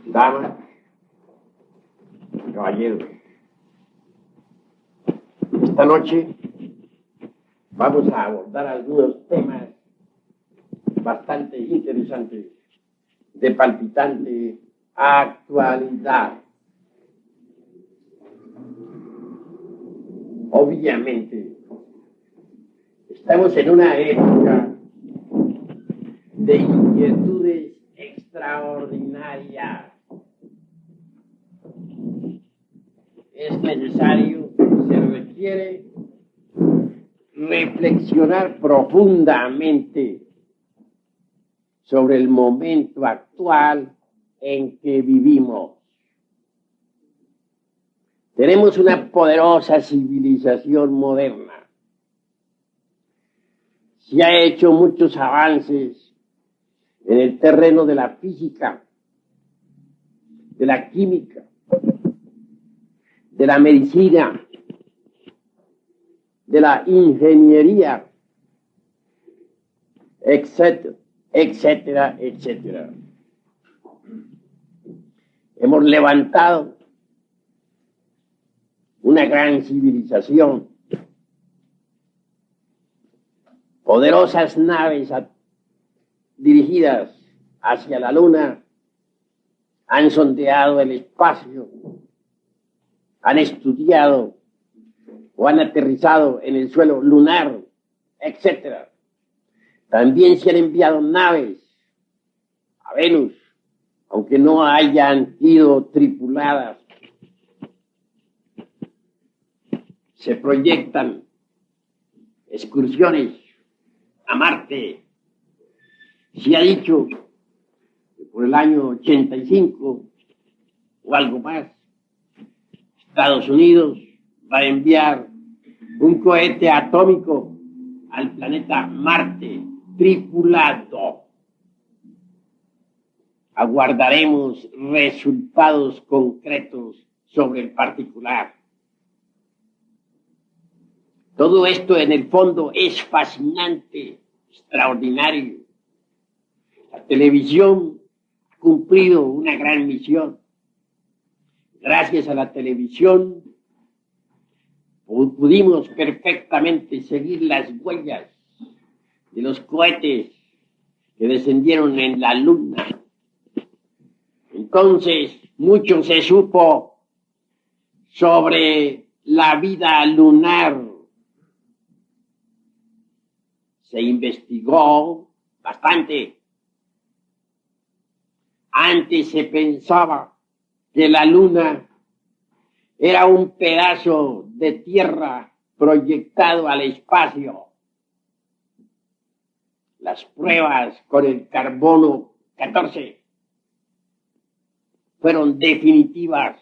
Damas, caballeros, esta noche vamos a abordar algunos temas bastante interesantes, de palpitante actualidad. Obviamente, estamos en una época de inquietudes extraordinarias. Es necesario, se requiere reflexionar profundamente sobre el momento actual en que vivimos. Tenemos una poderosa civilización moderna. Se ha hecho muchos avances en el terreno de la física, de la química, de la medicina, de la ingeniería, etcétera, etcétera, etcétera. Hemos levantado una gran civilización, poderosas naves dirigidas hacia la luna, han sondeado el espacio, han estudiado o han aterrizado en el suelo lunar, etc. También se han enviado naves a Venus, aunque no hayan sido tripuladas. Se proyectan excursiones a Marte. Se ha dicho que por el año 85 o algo más, Estados Unidos va a enviar un cohete atómico al planeta Marte tripulado. Aguardaremos resultados concretos sobre el particular. Todo esto en el fondo es fascinante, extraordinario. La televisión ha cumplido una gran misión. Gracias a la televisión pudimos perfectamente seguir las huellas de los cohetes que descendieron en la luna. Entonces, mucho se supo sobre la vida lunar. Se investigó bastante. Antes se pensaba que la luna era un pedazo de tierra proyectado al espacio. Las pruebas con el carbono 14 fueron definitivas.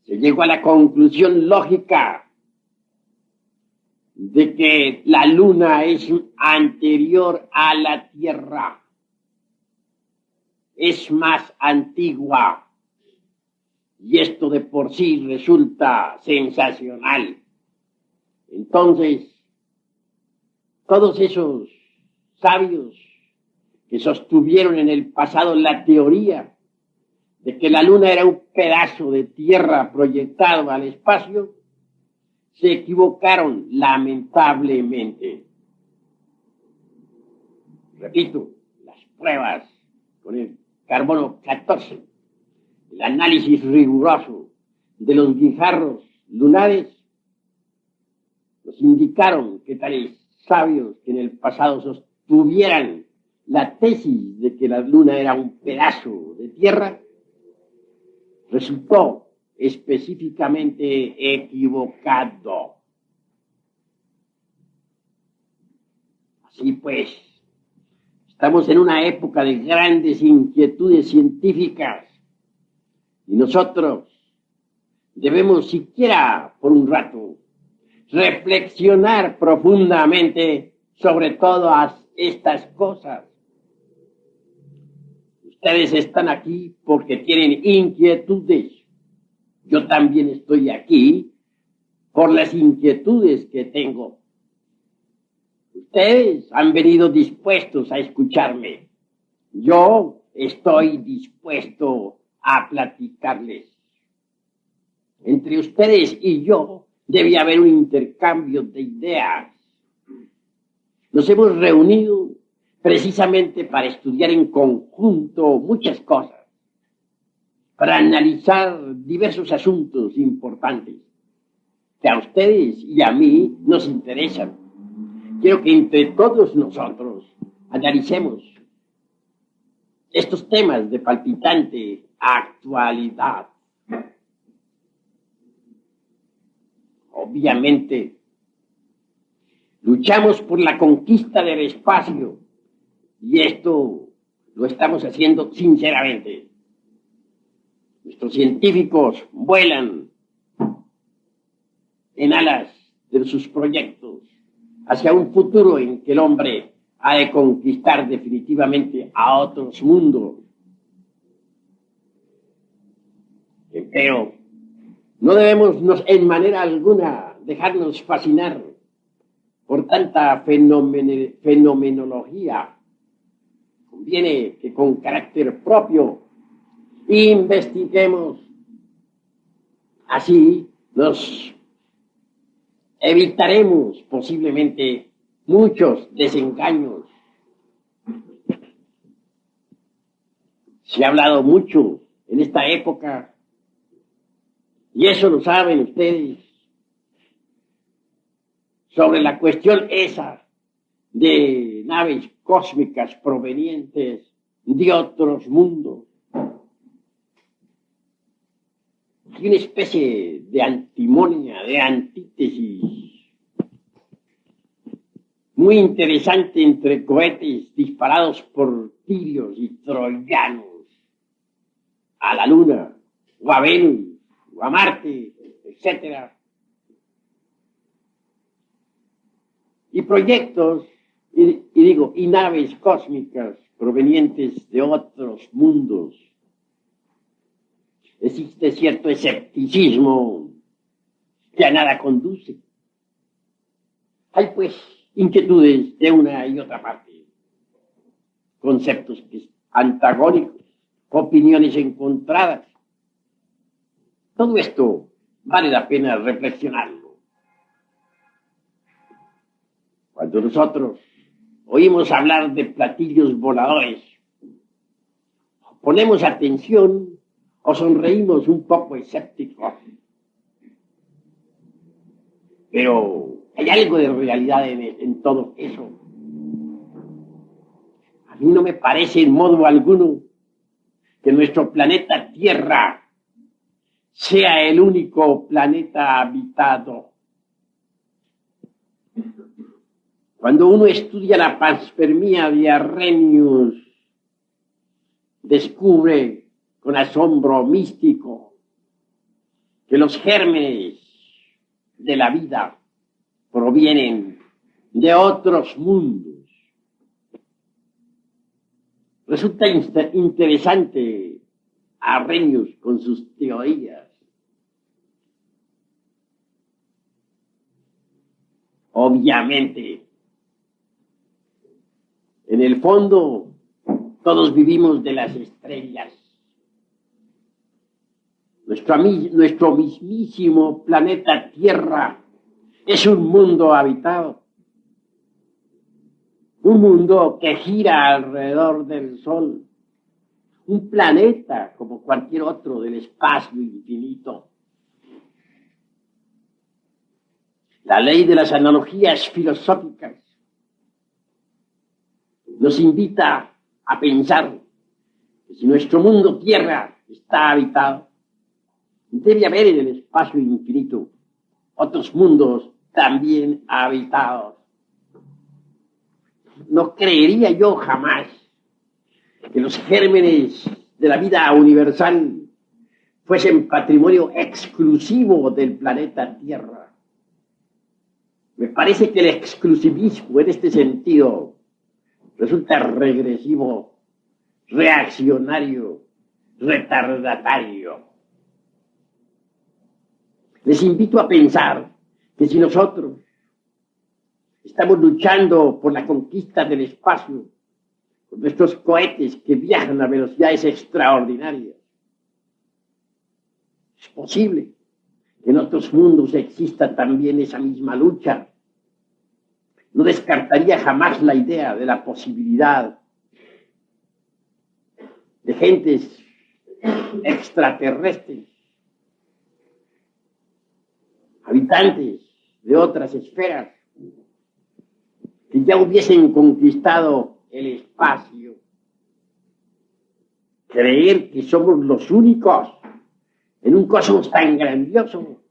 Se llegó a la conclusión lógica de que la luna es anterior a la Tierra. Es más antigua. Y esto de por sí resulta sensacional. Entonces, todos esos sabios que sostuvieron en el pasado la teoría de que la luna era un pedazo de tierra proyectado al espacio, se equivocaron lamentablemente. Repito, las pruebas con el carbono 14, el análisis riguroso de los guijarros lunares, nos indicaron que tales sabios que en el pasado sostuvieran la tesis de que la luna era un pedazo de tierra, resultó específicamente equivocado. Así pues, estamos en una época de grandes inquietudes científicas y nosotros debemos siquiera por un rato reflexionar profundamente sobre todas estas cosas. Ustedes están aquí porque tienen inquietudes. Yo también estoy aquí por las inquietudes que tengo. Ustedes han venido dispuestos a escucharme. Yo estoy dispuesto a platicarles. Entre ustedes y yo debe haber un intercambio de ideas. Nos hemos reunido precisamente para estudiar en conjunto muchas cosas, para analizar diversos asuntos importantes que a ustedes y a mí nos interesan. Quiero que entre todos nosotros analicemos estos temas de palpitante actualidad. Obviamente, luchamos por la conquista del espacio y esto lo estamos haciendo sinceramente. Nuestros científicos vuelan en alas de sus proyectos hacia un futuro en que el hombre ha de conquistar definitivamente a otros mundos. Pero no debemos en manera alguna dejarnos fascinar por tanta fenomenología. Conviene que con carácter propio investiguemos. Así nos evitaremos posiblemente muchos desengaños. Se ha hablado mucho en esta época, y eso lo saben ustedes, sobre la cuestión esa de naves cósmicas provenientes de otros mundos. Hay una especie de antimonia, de antítesis muy interesante entre cohetes disparados por tirios y troyanos a la Luna, o a Venus, o a Marte, etc. Y proyectos, y naves cósmicas provenientes de otros mundos. Existe cierto escepticismo que a nada conduce. Hay pues inquietudes de una y otra parte, conceptos antagónicos, opiniones encontradas. Todo esto vale la pena reflexionarlo. Cuando nosotros oímos hablar de platillos voladores, ponemos atención o sonreímos un poco escépticos. Pero hay algo de realidad en todo eso. A mí no me parece en modo alguno que nuestro planeta Tierra sea el único planeta habitado. Cuando uno estudia la panspermia de Arrhenius, descubre con asombro místico que los gérmenes de la vida provienen de otros mundos. Resulta interesante Arrhenius con sus teorías. Obviamente, en el fondo, todos vivimos de las estrellas. Nuestro mismísimo planeta Tierra es un mundo habitado. Un mundo que gira alrededor del Sol. Un planeta como cualquier otro del espacio infinito. La ley de las analogías filosóficas nos invita a pensar que si nuestro mundo Tierra está habitado, debe haber en el espacio infinito otros mundos también habitados. No creería yo jamás que los gérmenes de la vida universal fuesen patrimonio exclusivo del planeta Tierra. Me parece que el exclusivismo en este sentido resulta regresivo, reaccionario, retardatario. Les invito a pensar que si nosotros estamos luchando por la conquista del espacio, con nuestros cohetes que viajan a velocidades extraordinarias. Es posible que en otros mundos exista también esa misma lucha. No descartaría jamás la idea de la posibilidad de gentes extraterrestres, habitantes de otras esferas, que ya hubiesen conquistado el espacio. Creer que somos los únicos en un cosmos tan grandioso,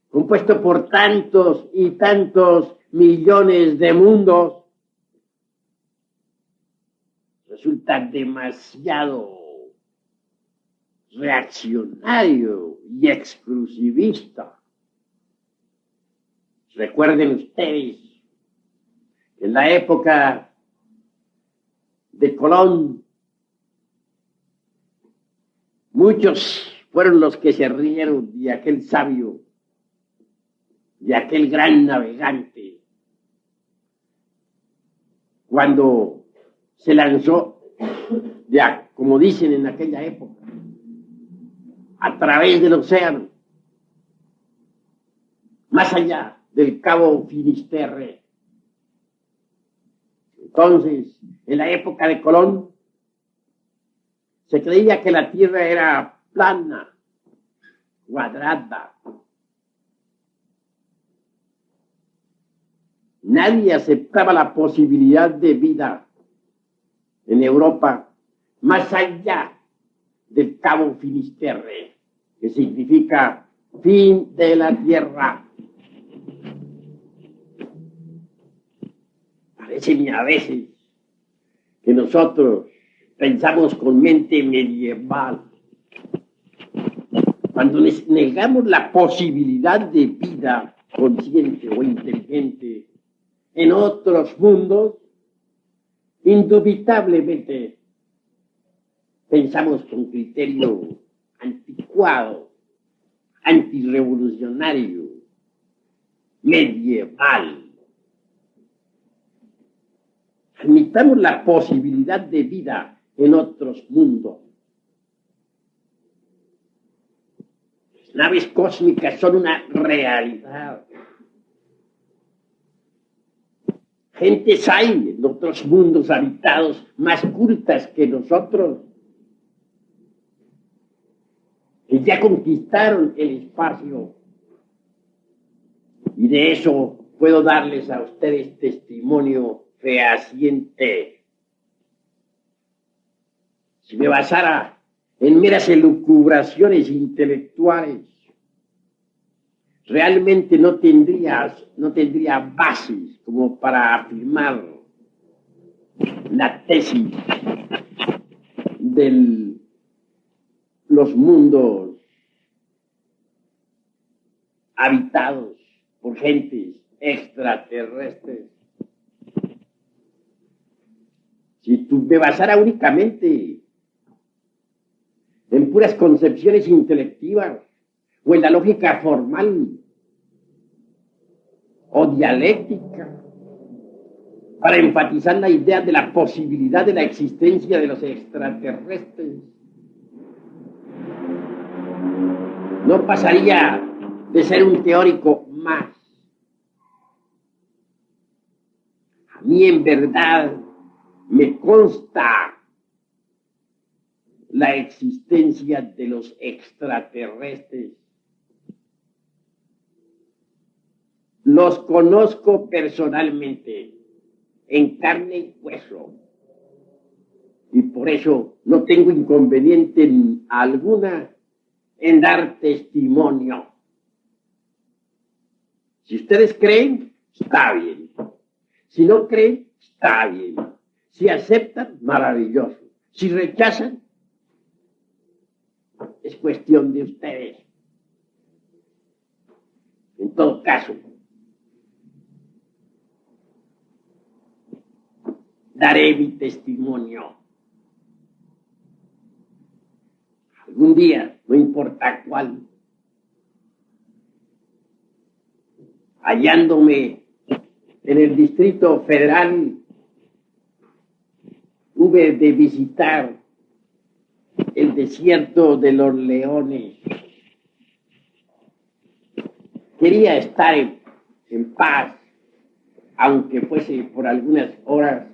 compuesto por tantos y tantos millones de mundos, resulta demasiado reaccionario y exclusivista. Recuerden ustedes que en la época de Colón, muchos fueron los que se rieron de aquel sabio, de aquel gran navegante, cuando se lanzó, ya, como dicen en aquella época, a través del océano, más allá del Cabo Finisterre. Entonces, en la época de Colón, se creía que la Tierra era plana, cuadrada. Nadie aceptaba la posibilidad de vida en Europa más allá del Cabo Finisterre, que significa fin de la Tierra. Parece a veces que nosotros pensamos con mente medieval. Cuando negamos la posibilidad de vida consciente o inteligente en otros mundos, indubitablemente pensamos con criterio anticuado, antirrevolucionario, medieval. Admitamos la posibilidad de vida en otros mundos. Las naves cósmicas son una realidad. Gentes hay en otros mundos habitados más cultas que nosotros, que ya conquistaron el espacio. Y de eso puedo darles a ustedes testimonio fehaciente. Si me basara en meras elucubraciones intelectuales, realmente no tendría bases como para afirmar la tesis de los mundos habitados por gentes extraterrestres. Si tú me basara únicamente en puras concepciones intelectivas o en la lógica formal o dialéctica para enfatizar la idea de la posibilidad de la existencia de los extraterrestres, no pasaría de ser un teórico más. A mí en verdad me consta la existencia de los extraterrestres. Los conozco personalmente, en carne y hueso, y por eso no tengo inconveniente alguna en dar testimonio. Si ustedes creen, está bien. Si no creen, está bien. Si aceptan, maravilloso. Si rechazan, es cuestión de ustedes. En todo caso, daré mi testimonio. Algún día, no importa cuál, hallándome en el Distrito Federal, hube de visitar el desierto de los leones. Quería estar en paz, aunque fuese por algunas horas.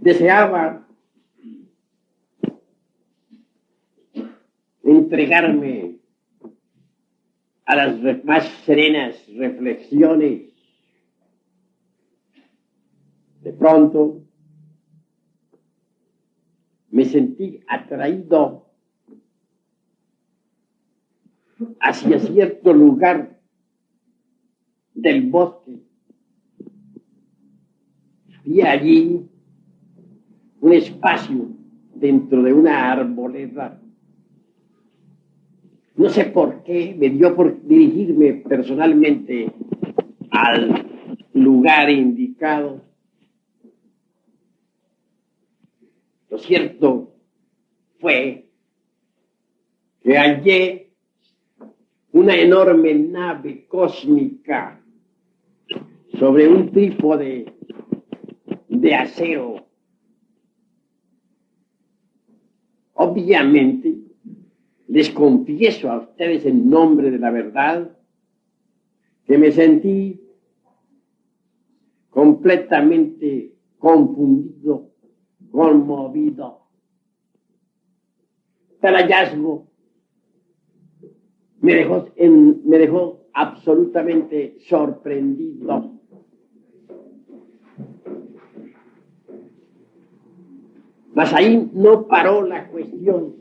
Deseaba entregarme a las más serenas reflexiones. De pronto me sentí atraído hacia cierto lugar del bosque. Vi allí un espacio dentro de una arboleda. No sé por qué me dio por dirigirme personalmente al lugar indicado. Lo cierto fue que hallé una enorme nave cósmica sobre un trípode de acero. Obviamente, les confieso a ustedes en nombre de la verdad que me sentí completamente confundido, conmovido. Tal hallazgo me dejó absolutamente sorprendido. Mas ahí no paró la cuestión.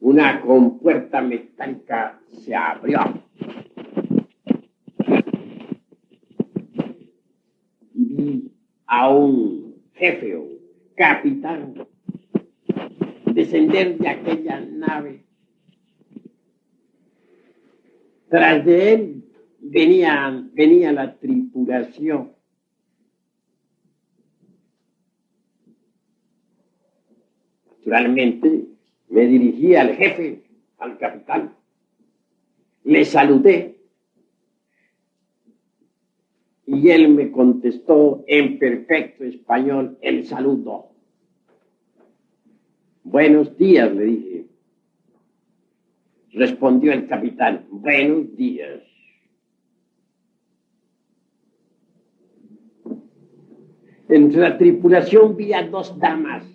Una compuerta metálica se abrió y vi a un jefe o capitán descender de aquella nave. Tras de él venía la tripulación. Naturalmente, me dirigí al jefe, al capitán. Le saludé y él me contestó en perfecto español el saludo. Buenos días, le dije. Respondió el capitán, buenos días. Entre la tripulación vi a dos damas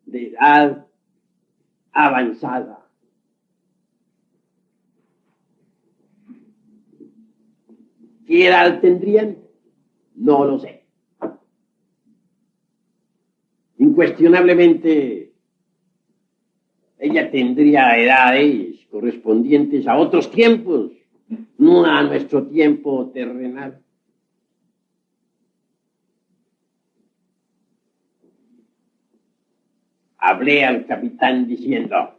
de edad avanzada. ¿Qué edad tendrían? No lo sé. Incuestionablemente, ella tendría edades correspondientes a otros tiempos, no a nuestro tiempo terrenal. Hablé al capitán diciendo,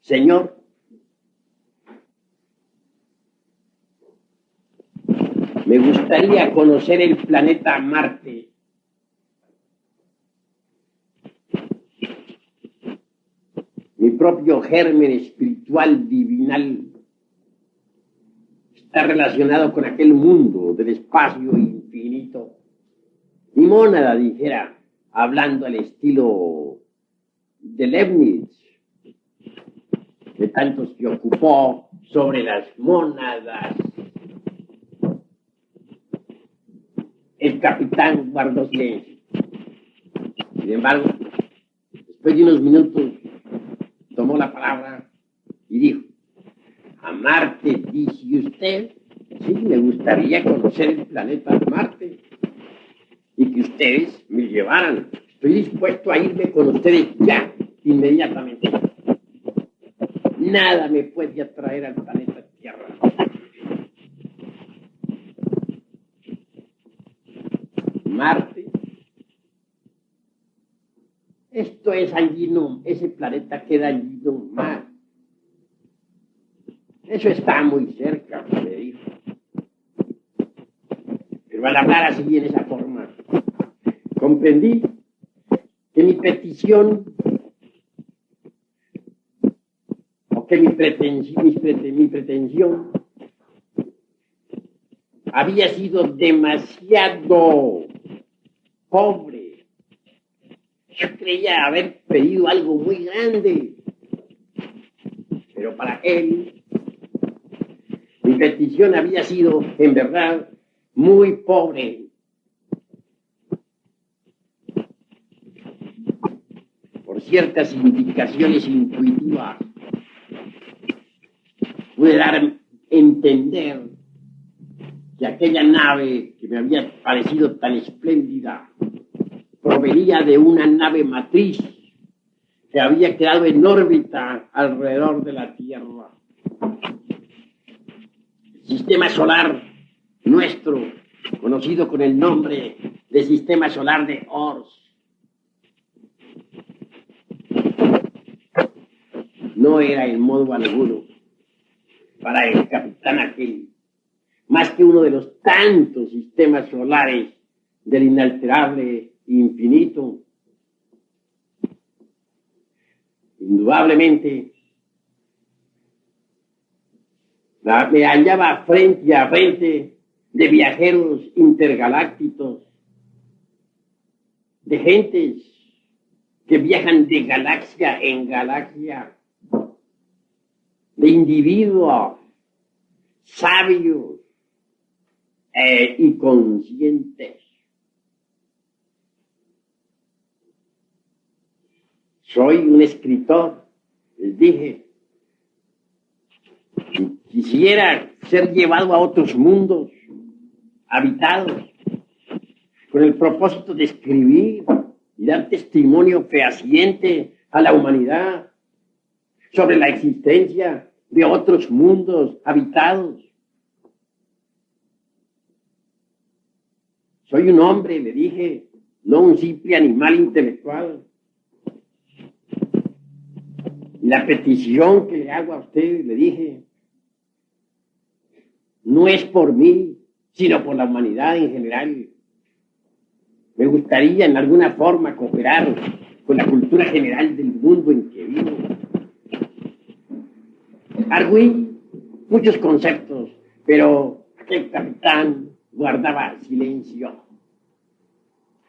señor, me gustaría conocer el planeta Marte. Mi propio germen espiritual divinal está relacionado con aquel mundo del espacio infinito. Mi mónada, dijera, hablando al estilo de Leibniz, que tanto se ocupó sobre las mónadas. El capitán guardó silencio. Sin embargo, después de unos minutos, tomó la palabra y dijo, ¿a Marte dice usted? Sí, me gustaría conocer el planeta Marte y que ustedes me llevaran. Estoy dispuesto a irme con ustedes ya, inmediatamente. Nada me puede atraer al planeta Tierra. Marte. Esto es allí, no, ese planeta queda allí nomás. Eso está muy cerca, me dijo. Pero al hablar así en esa forma, comprendí que mi petición o que mi pretensión había sido demasiado pobre. Yo creía haber pedido algo muy grande, pero para él mi petición había sido, en verdad, muy pobre. Por ciertas indicaciones intuitivas, pude dar a entender que aquella nave que me había parecido tan espléndida provenía de una nave matriz que había quedado en órbita alrededor de la Tierra. El sistema solar nuestro, conocido con el nombre de Sistema Solar de Ors, no era en modo alguno para el capitán aquel más que uno de los tantos sistemas solares del inalterable infinito. Indudablemente, me hallaba frente a frente de viajeros intergalácticos, de gentes que viajan de galaxia en galaxia, de individuos sabios y conscientes. Soy un escritor, les dije. Quisiera ser llevado a otros mundos habitados con el propósito de escribir y dar testimonio fehaciente a la humanidad sobre la existencia de otros mundos habitados. Soy un hombre, le dije, no un simple animal intelectual. Y la petición que le hago a usted, le dije, no es por mí, sino por la humanidad en general. Me gustaría en alguna forma cooperar con la cultura general del mundo en que vivo. Arguí muchos conceptos, pero aquel capitán guardaba silencio.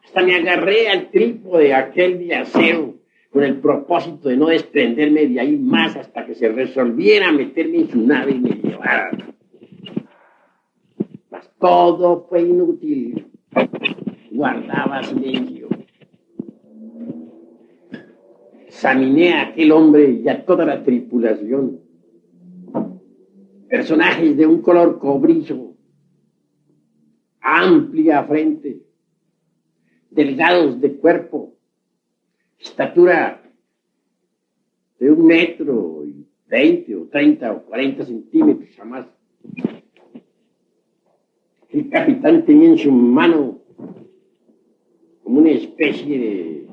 Hasta me agarré al trípode aquel de acero con el propósito de no desprenderme de ahí más hasta que se resolviera meterme en su nave y me llevara. Mas todo fue inútil. Guardaba silencio. Examiné a aquel hombre y a toda la tripulación. Personajes de un color cobrizo, amplia frente, delgados de cuerpo, estatura de 1,20 m o 30 o 40 centímetros, jamás. El capitán tenía en su mano como una especie de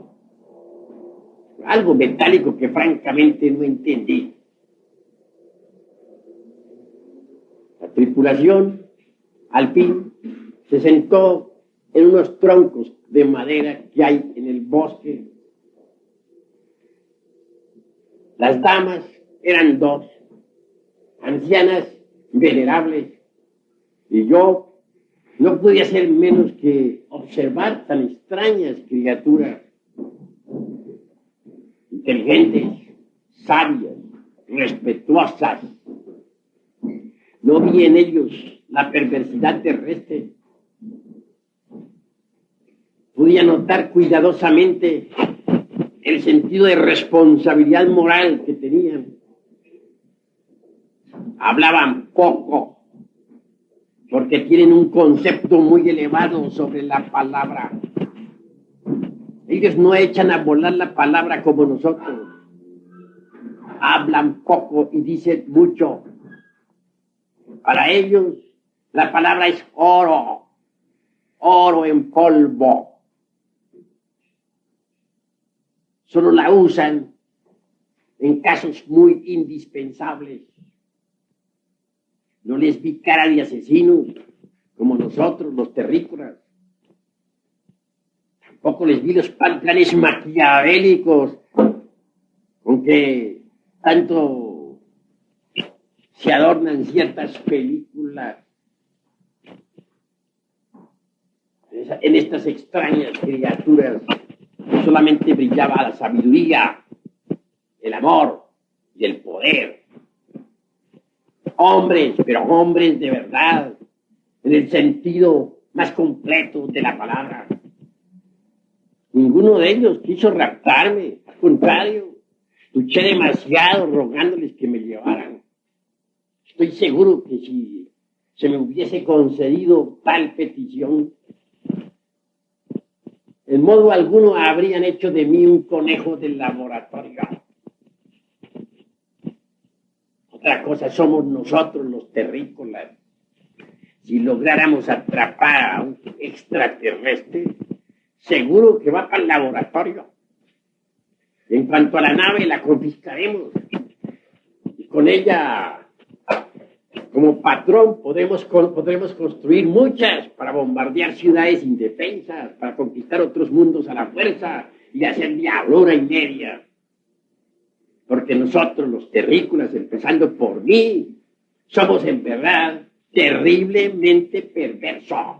algo metálico que francamente no entendí. La tripulación, al fin, se sentó en unos troncos de madera que hay en el bosque. Las damas eran dos, ancianas, venerables, y yo no podía hacer menos que observar tan extrañas criaturas, inteligentes, sabias, respetuosas. No vi en ellos la perversidad terrestre. Podía notar cuidadosamente el sentido de responsabilidad moral que tenían. Hablaban poco, porque tienen un concepto muy elevado sobre la palabra. Ellos no echan a volar la palabra como nosotros. Hablan poco y dicen mucho. Para ellos, la palabra es oro, oro en polvo. Solo la usan en casos muy indispensables. No les vi cara de asesinos como nosotros, los terrícolas. Tampoco les vi los planes maquiavélicos con que tanto se adornan ciertas películas. En estas extrañas criaturas solamente brillaba la sabiduría, el amor y el poder. Hombres, pero hombres de verdad, en el sentido más completo de la palabra. Ninguno de ellos quiso raptarme, al contrario, luché demasiado rogándoles que me llevaran. Estoy seguro que si se me hubiese concedido tal petición, en modo alguno habrían hecho de mí un conejo del laboratorio. Otra cosa somos nosotros los terrícolas. Si lográramos atrapar a un extraterrestre, seguro que va para el laboratorio. En cuanto a la nave, la confiscaremos. Y con ella, como patrón, podremos construir muchas para bombardear ciudades indefensas, para conquistar otros mundos a la fuerza y hacer diablura y media. Porque nosotros, los terrícolas, empezando por mí, somos en verdad terriblemente perversos.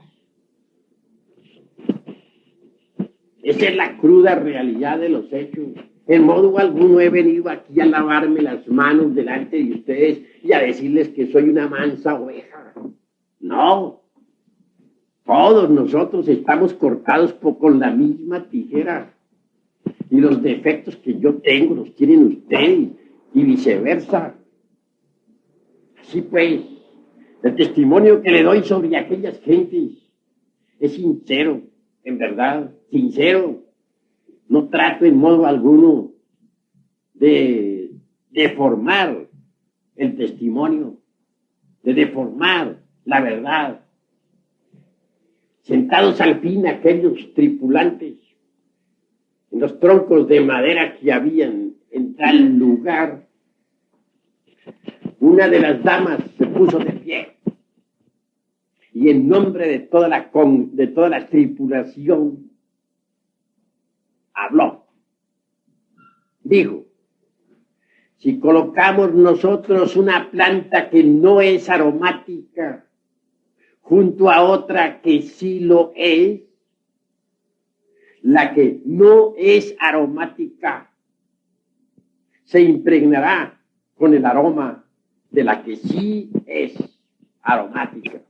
Esa es la cruda realidad de los hechos. En modo alguno he venido aquí a lavarme las manos delante de ustedes y a decirles que soy una mansa oveja. No. Todos nosotros estamos cortados con la misma tijera. Y los defectos que yo tengo los tienen ustedes y viceversa. Así pues, el testimonio que le doy sobre aquellas gentes es sincero, en verdad, sincero. No trato en modo alguno de deformar el testimonio, de deformar la verdad. Sentados al fin aquellos tripulantes en los troncos de madera que habían en tal lugar, una de las damas se puso de pie y en nombre de toda la tripulación habló. Dijo: si colocamos nosotros una planta que no es aromática junto a otra que sí lo es, la que no es aromática se impregnará con el aroma de la que sí es aromática.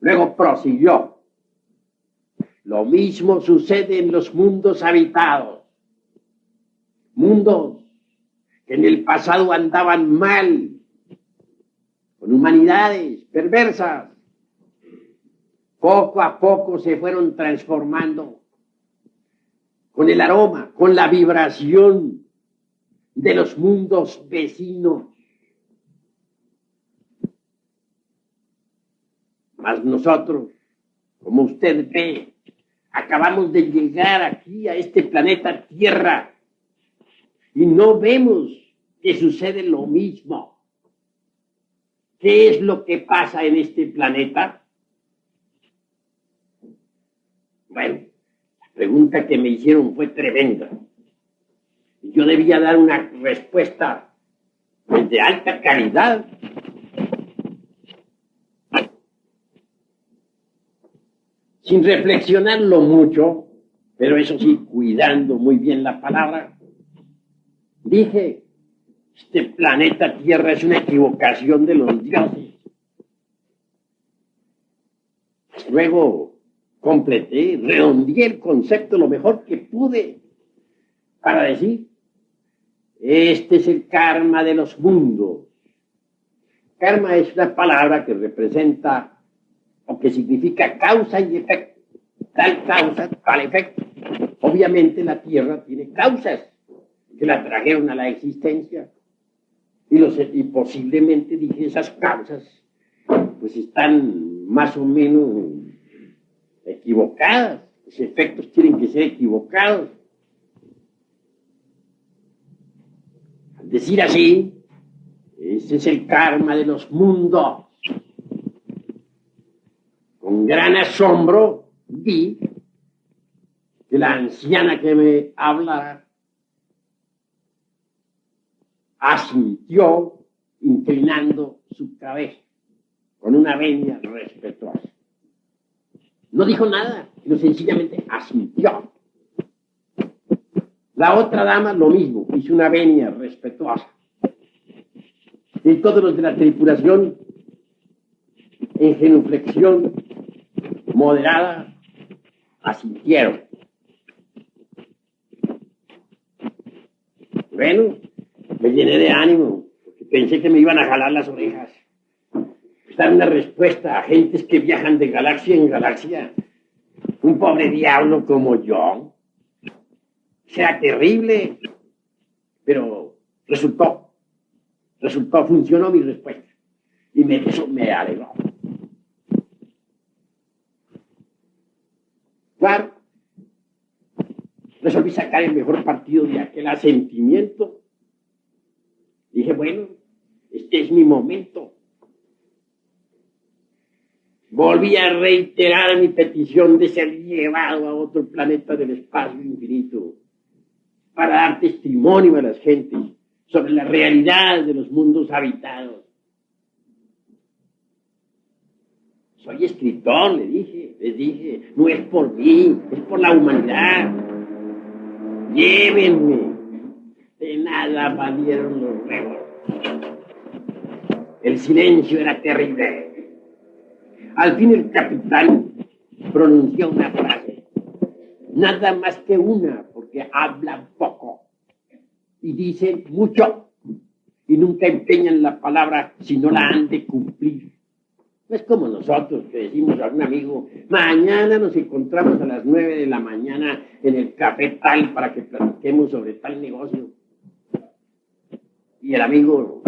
Luego prosiguió: lo mismo sucede en los mundos habitados, mundos que en el pasado andaban mal, con humanidades perversas. Poco a poco se fueron transformando con el aroma, con la vibración de los mundos vecinos. Mas nosotros, como usted ve, acabamos de llegar aquí a este planeta Tierra y no vemos que sucede lo mismo. ¿Qué es lo que pasa en este planeta? Bueno, la pregunta que me hicieron fue tremenda. Yo debía dar una respuesta de alta calidad. Sin reflexionarlo mucho, pero eso sí, cuidando muy bien la palabra, dije: este planeta Tierra es una equivocación de los dioses. Luego completé, redondeé el concepto lo mejor que pude para decir: este es el karma de los mundos. Karma es una palabra que representa o que significa causa y efecto. Tal causa, tal efecto. Obviamente la Tierra tiene causas que la trajeron a la existencia. Y posiblemente, dije, esas causas pues están más o menos equivocadas. Los efectos tienen que ser equivocados. Al decir así, ese es el karma de los mundos. Con gran asombro vi que la anciana que me hablara asintió inclinando su cabeza con una venia respetuosa. No dijo nada, sino sencillamente asintió. La otra dama lo mismo, hizo una venia respetuosa. Y todos los de la tripulación, en genuflexión moderada, asintieron. Bueno, me llené de ánimo, porque pensé que me iban a jalar las orejas. Dar una respuesta a gentes que viajan de galaxia en galaxia. Un pobre diablo como yo. Será terrible, pero funcionó mi respuesta. Y eso me alegró. Claro, resolví sacar el mejor partido de aquel asentimiento. Dije, bueno, este es mi momento. Volví a reiterar mi petición de ser llevado a otro planeta del espacio infinito para dar testimonio a las gentes sobre la realidad de los mundos habitados. Soy escritor, les dije, no es por mí, es por la humanidad. Llévenme. De nada valieron los ruegos. El silencio era terrible. Al fin el capitán pronunció una frase, nada más que una, porque habla poco y dice mucho y nunca empeñan la palabra si no la han de cumplir. No es como nosotros que decimos a un amigo, mañana nos encontramos a las 9 de la mañana en el café tal para que platiquemos sobre tal negocio. Y el amigo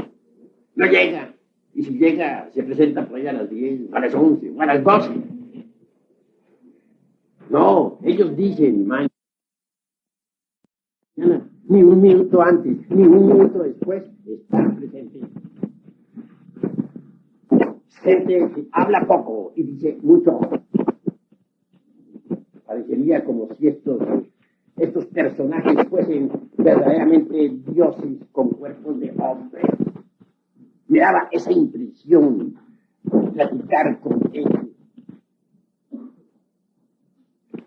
no llega. Y si llega, se presenta por allá a las 10, a las 11, o a las 12. No, ellos dicen, mañana, ni un minuto antes, ni un minuto después, están presentes. Gente que habla poco y dice mucho. Parecería como si estos personajes fuesen verdaderamente dioses con cuerpos de hombre. Me daba esa impresión platicar con ellos.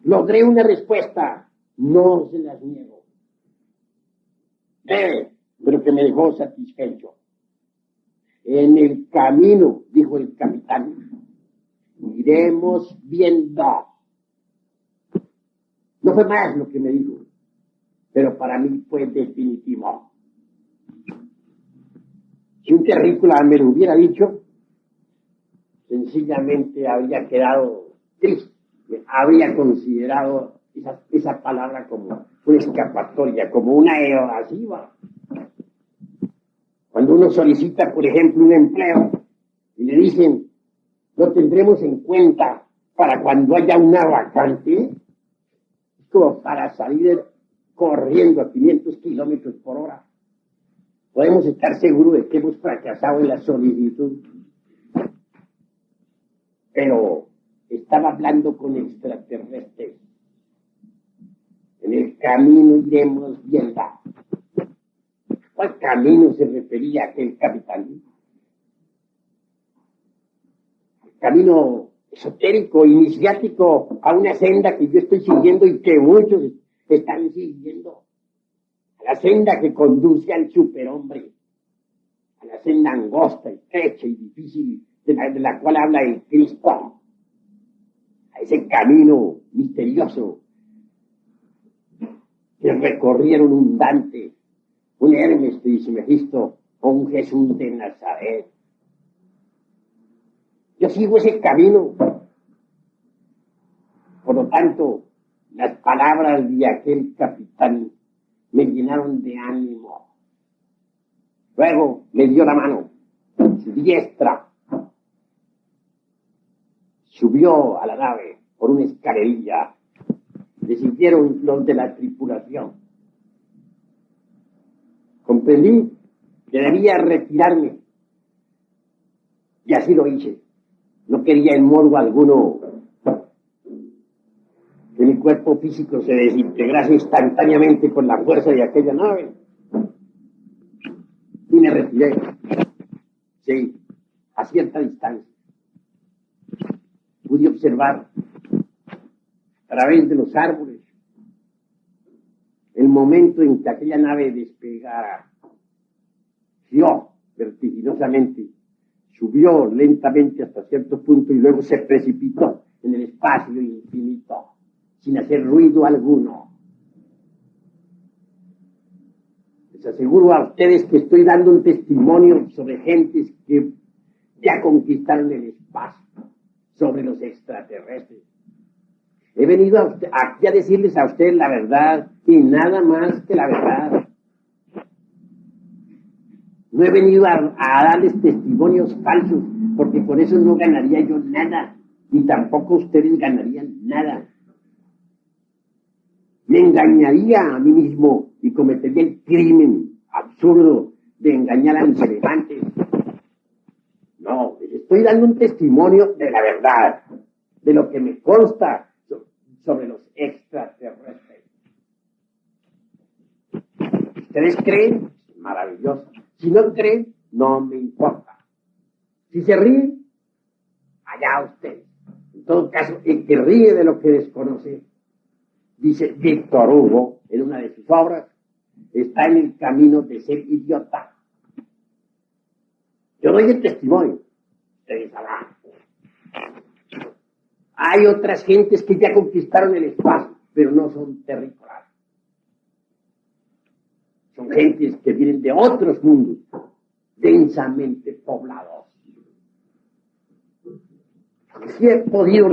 Logré una respuesta, no se las niego. Pero que me dejó satisfecho. En el camino, dijo el capitán, iremos viendo. No fue más lo que me dijo, pero para mí fue definitivo. Si un terrícola me lo hubiera dicho, sencillamente habría quedado triste. Habría considerado esa palabra como una escapatoria, como una evasiva. Cuando uno solicita, por ejemplo, un empleo y le dicen, lo tendremos en cuenta para cuando haya una vacante, es como para salir corriendo a 500 kilómetros por hora. Podemos estar seguros de que hemos fracasado en la solicitud. Pero estaba hablando con extraterrestres. En el camino iremos viendo. ¿Cuál camino se refería aquel capitán? El camino esotérico, iniciático, a una senda que yo estoy siguiendo y que muchos están siguiendo. A la senda que conduce al superhombre. A la senda angosta, estrecha y difícil de la cual habla el Cristo. A ese camino misterioso que recorrieron un Dante, un Hermes Trismegisto o un Jesús de Nazaret. Yo sigo ese camino. Por lo tanto, las palabras de aquel capitán me llenaron de ánimo. Luego me dio la mano, su diestra. Subió a la nave por una escalerilla. Le siguieron los de la tripulación. Comprendí que debía retirarme. Y así lo hice. No quería en modo alguno que mi cuerpo físico se desintegrase instantáneamente con la fuerza de aquella nave. Y me retiré. Sí, a cierta distancia. Pude observar través de los árboles. El momento en que aquella nave despegara, giró vertiginosamente, subió lentamente hasta cierto punto y luego se precipitó en el espacio infinito, sin hacer ruido alguno. Les aseguro a ustedes que estoy dando un testimonio sobre gentes que ya conquistaron el espacio, sobre los extraterrestres. He venido aquí a decirles a ustedes la verdad y nada más que la verdad. No he venido a darles testimonios falsos, porque por eso no ganaría yo nada, ni tampoco ustedes ganarían nada. Me engañaría a mí mismo y cometería el crimen absurdo de engañar a mis semejantes. No, les estoy dando un testimonio de la verdad, de lo que me consta sobre los extraterrestres. ¿Ustedes creen? Maravilloso. Si no creen, no me importa. Si se ríen, allá ustedes. En todo caso, el que ríe de lo que desconoce, dice Víctor Hugo en una de sus obras, está en el camino de ser idiota. Yo doy el testimonio. Ustedes sabrán. Hay otras gentes que ya conquistaron el espacio, pero no son terrícolas. Son gentes que vienen de otros mundos, densamente poblados. Sí he podido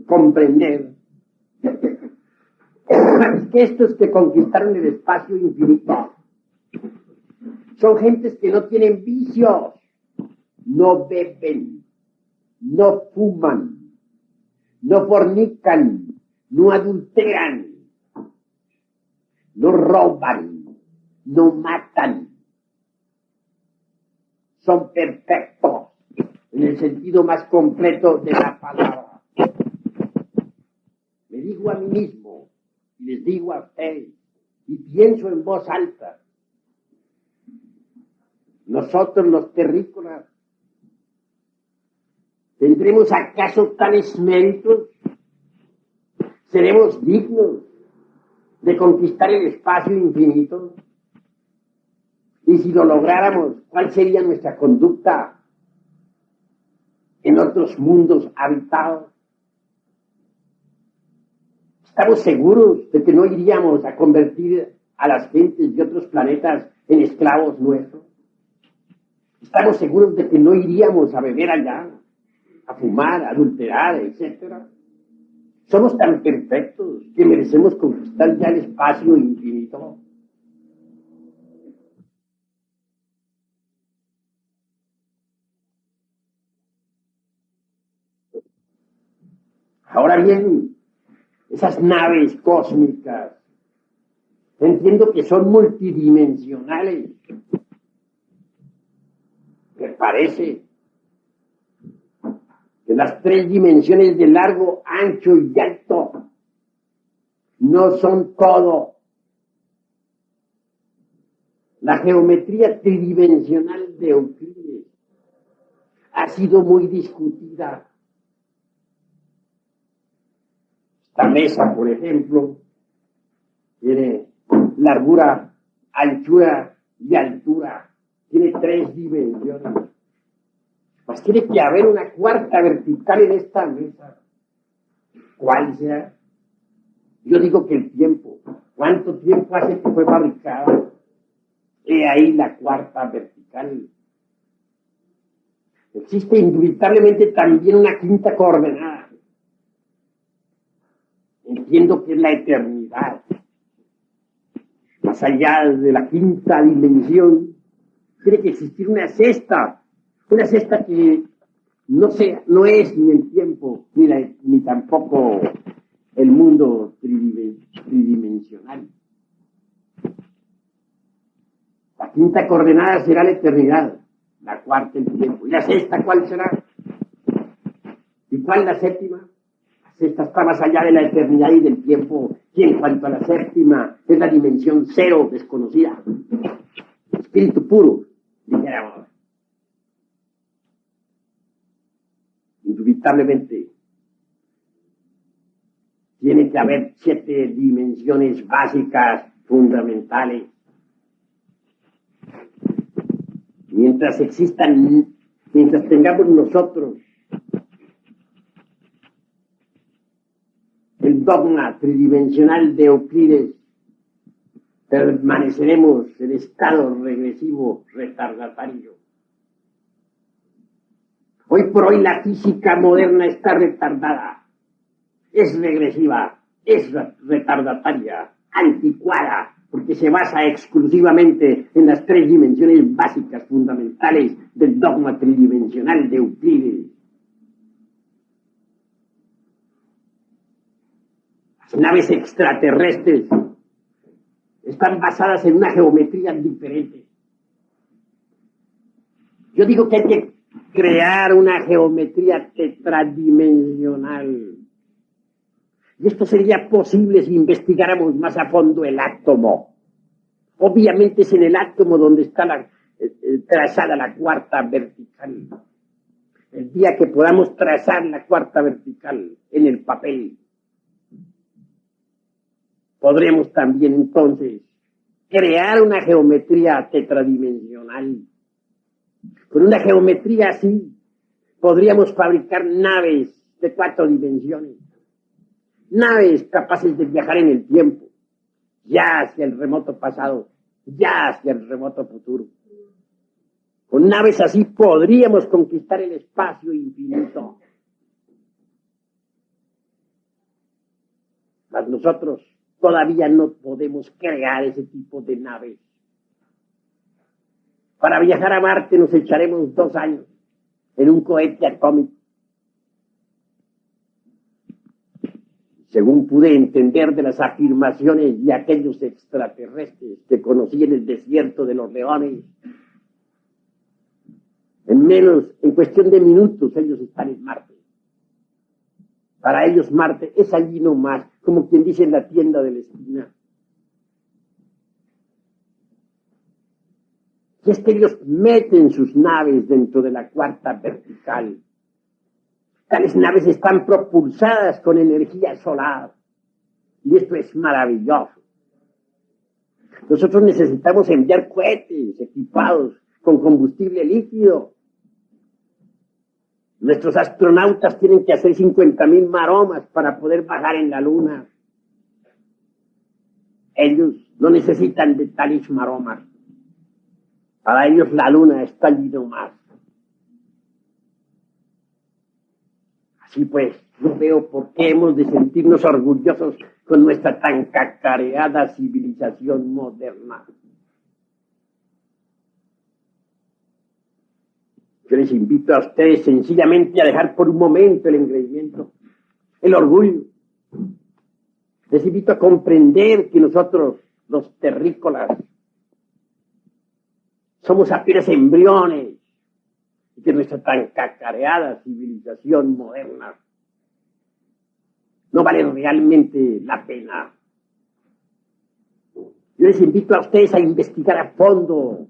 comprender que estos que conquistaron el espacio infinito son gentes que no tienen vicios, no beben, no fuman, no fornican, no adulteran, no roban, no matan. Son perfectos en el sentido más completo de la palabra. Me digo a mí mismo y les digo a ustedes y pienso en voz alta. Nosotros los terrícolas, ¿tendremos acaso tales méritos? ¿Seremos dignos de conquistar el espacio infinito? Y si lo lográramos, ¿cuál sería nuestra conducta en otros mundos habitados? ¿Estamos seguros de que no iríamos a convertir a las gentes de otros planetas en esclavos nuestros? ¿Estamos seguros de que no iríamos a beber allá, a fumar, a adulterar, etcétera? Somos tan perfectos que merecemos conquistar ya el espacio infinito. Ahora bien, esas naves cósmicas, entiendo que son multidimensionales. Me parece que las 3 dimensiones de largo, ancho y alto no son todo. La geometría tridimensional de Euclides ha sido muy discutida. Esta mesa, por ejemplo, tiene largura, anchura y altura. Tiene 3 dimensiones. Pues tiene que haber una cuarta vertical en esta mesa. ¿Cuál será? Yo digo que el tiempo. ¿Cuánto tiempo hace que fue fabricada? He ahí la cuarta vertical. Existe indubitablemente también una quinta coordenada. Entiendo que es la eternidad. Más allá de la quinta dimensión, tiene que existir una sexta que no es ni el tiempo, ni tampoco el mundo tridimensional. La quinta coordenada será la eternidad, la cuarta el tiempo. ¿Y la sexta cuál será? ¿Y cuál la séptima? La sexta está más allá de la eternidad y del tiempo, y en cuanto a la séptima, es la dimensión cero desconocida. Espíritu puro, dijéramos. Indubitablemente, Tiene que haber 7 dimensiones básicas, fundamentales. Mientras tengamos nosotros el dogma tridimensional de Euclides, permaneceremos en estado regresivo retardatario. Hoy por hoy la física moderna está retardada, es regresiva, es retardataria, anticuada, porque se basa exclusivamente en las 3 dimensiones básicas fundamentales del dogma tridimensional de Euclides. Las naves extraterrestres están basadas en una geometría diferente. Yo digo que hay que crear una geometría tetradimensional. Y esto sería posible si investigáramos más a fondo el átomo. Obviamente es en el átomo donde está trazada la cuarta vertical. El día que podamos trazar la cuarta vertical en el papel, podremos también entonces crear una geometría tetradimensional. Con una geometría así podríamos fabricar naves de 4 dimensiones. Naves capaces de viajar en el tiempo, ya hacia el remoto pasado, ya hacia el remoto futuro. Con naves así podríamos conquistar el espacio infinito. Mas nosotros todavía no podemos crear ese tipo de naves. Para viajar a Marte nos echaremos 2 años en un cohete atómico. Según pude entender de las afirmaciones de aquellos extraterrestres que conocí en el desierto de los leones, en cuestión de minutos ellos están en Marte. Para ellos Marte es allí nomás, como quien dice en la tienda de la esquina. Y es que ellos meten sus naves dentro de la cuarta vertical. Tales naves están propulsadas con energía solar. Y esto es maravilloso. Nosotros necesitamos enviar cohetes equipados con combustible líquido. Nuestros astronautas tienen que hacer 50,000 maromas para poder bajar en la Luna. Ellos no necesitan de tales maromas. Para ellos la Luna está allí nomás. Así pues, no veo por qué hemos de sentirnos orgullosos con nuestra tan cacareada civilización moderna. Yo les invito a ustedes sencillamente a dejar por un momento el engreimiento, el orgullo. Les invito a comprender que nosotros, los terrícolas, somos apenas embriones y que nuestra tan cacareada civilización moderna no vale realmente la pena. Yo les invito a ustedes a investigar a fondo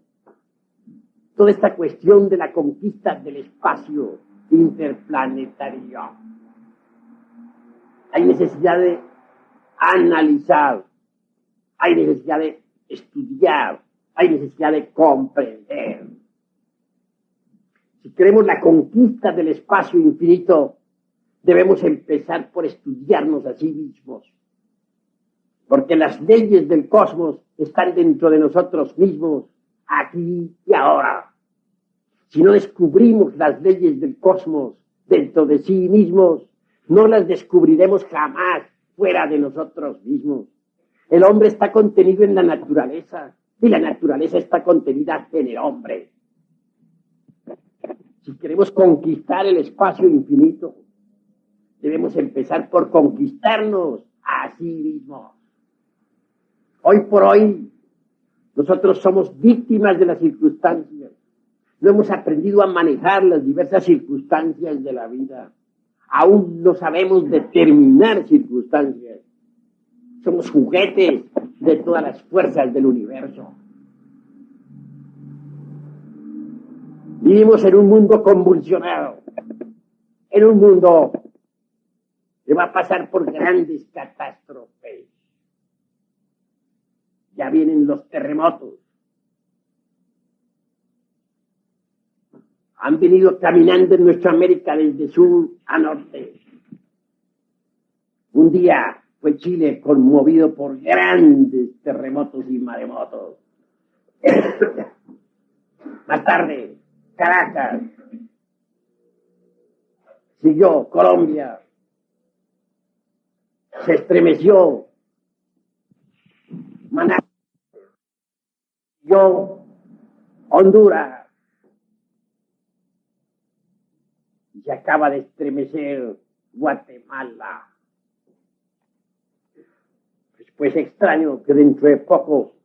toda esta cuestión de la conquista del espacio interplanetario. Hay necesidad de analizar, hay necesidad de estudiar, hay necesidad de comprender. Si queremos la conquista del espacio infinito, debemos empezar por estudiarnos a sí mismos. Porque las leyes del cosmos están dentro de nosotros mismos, aquí y ahora. Si no descubrimos las leyes del cosmos dentro de sí mismos, no las descubriremos jamás fuera de nosotros mismos. El hombre está contenido en la naturaleza y la naturaleza está contenida en el hombre. Si queremos conquistar el espacio infinito, debemos empezar por conquistarnos a sí mismos. Hoy por hoy, nosotros somos víctimas de las circunstancias. No hemos aprendido a manejar las diversas circunstancias de la vida. Aún no sabemos determinar circunstancias. Somos juguetes de todas las fuerzas del universo. Vivimos en un mundo convulsionado, en un mundo que va a pasar por grandes catástrofes. Ya vienen los terremotos. Han venido caminando en nuestra América desde sur a norte. Un día fue Chile conmovido por grandes terremotos y maremotos. Más tarde, Caracas. Siguió Colombia. Se estremeció Managua. Siguió Honduras. Y se acaba de estremecer Guatemala. Pues extraño que dentro de poco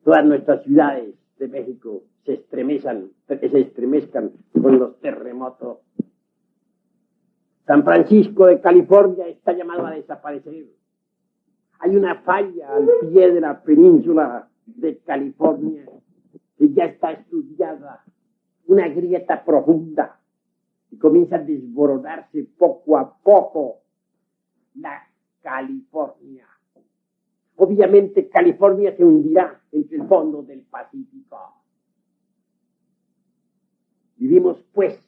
todas nuestras ciudades de México se estremezcan con los terremotos. San Francisco de California está llamado a desaparecer. Hay una falla al pie de la península de California que ya está estudiada, una grieta profunda, y comienza a desborotarse poco a poco la California. Obviamente California se hundirá entre el fondo del Pacífico. Vivimos, pues,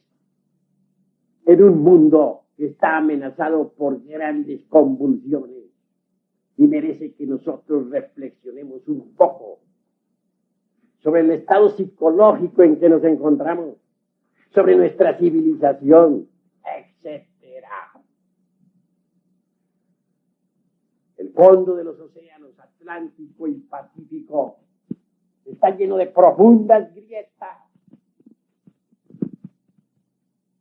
en un mundo que está amenazado por grandes convulsiones y merece que nosotros reflexionemos un poco sobre el estado psicológico en que nos encontramos, sobre nuestra civilización, etc. El fondo de los océanos Atlántico y Pacífico está lleno de profundas grietas.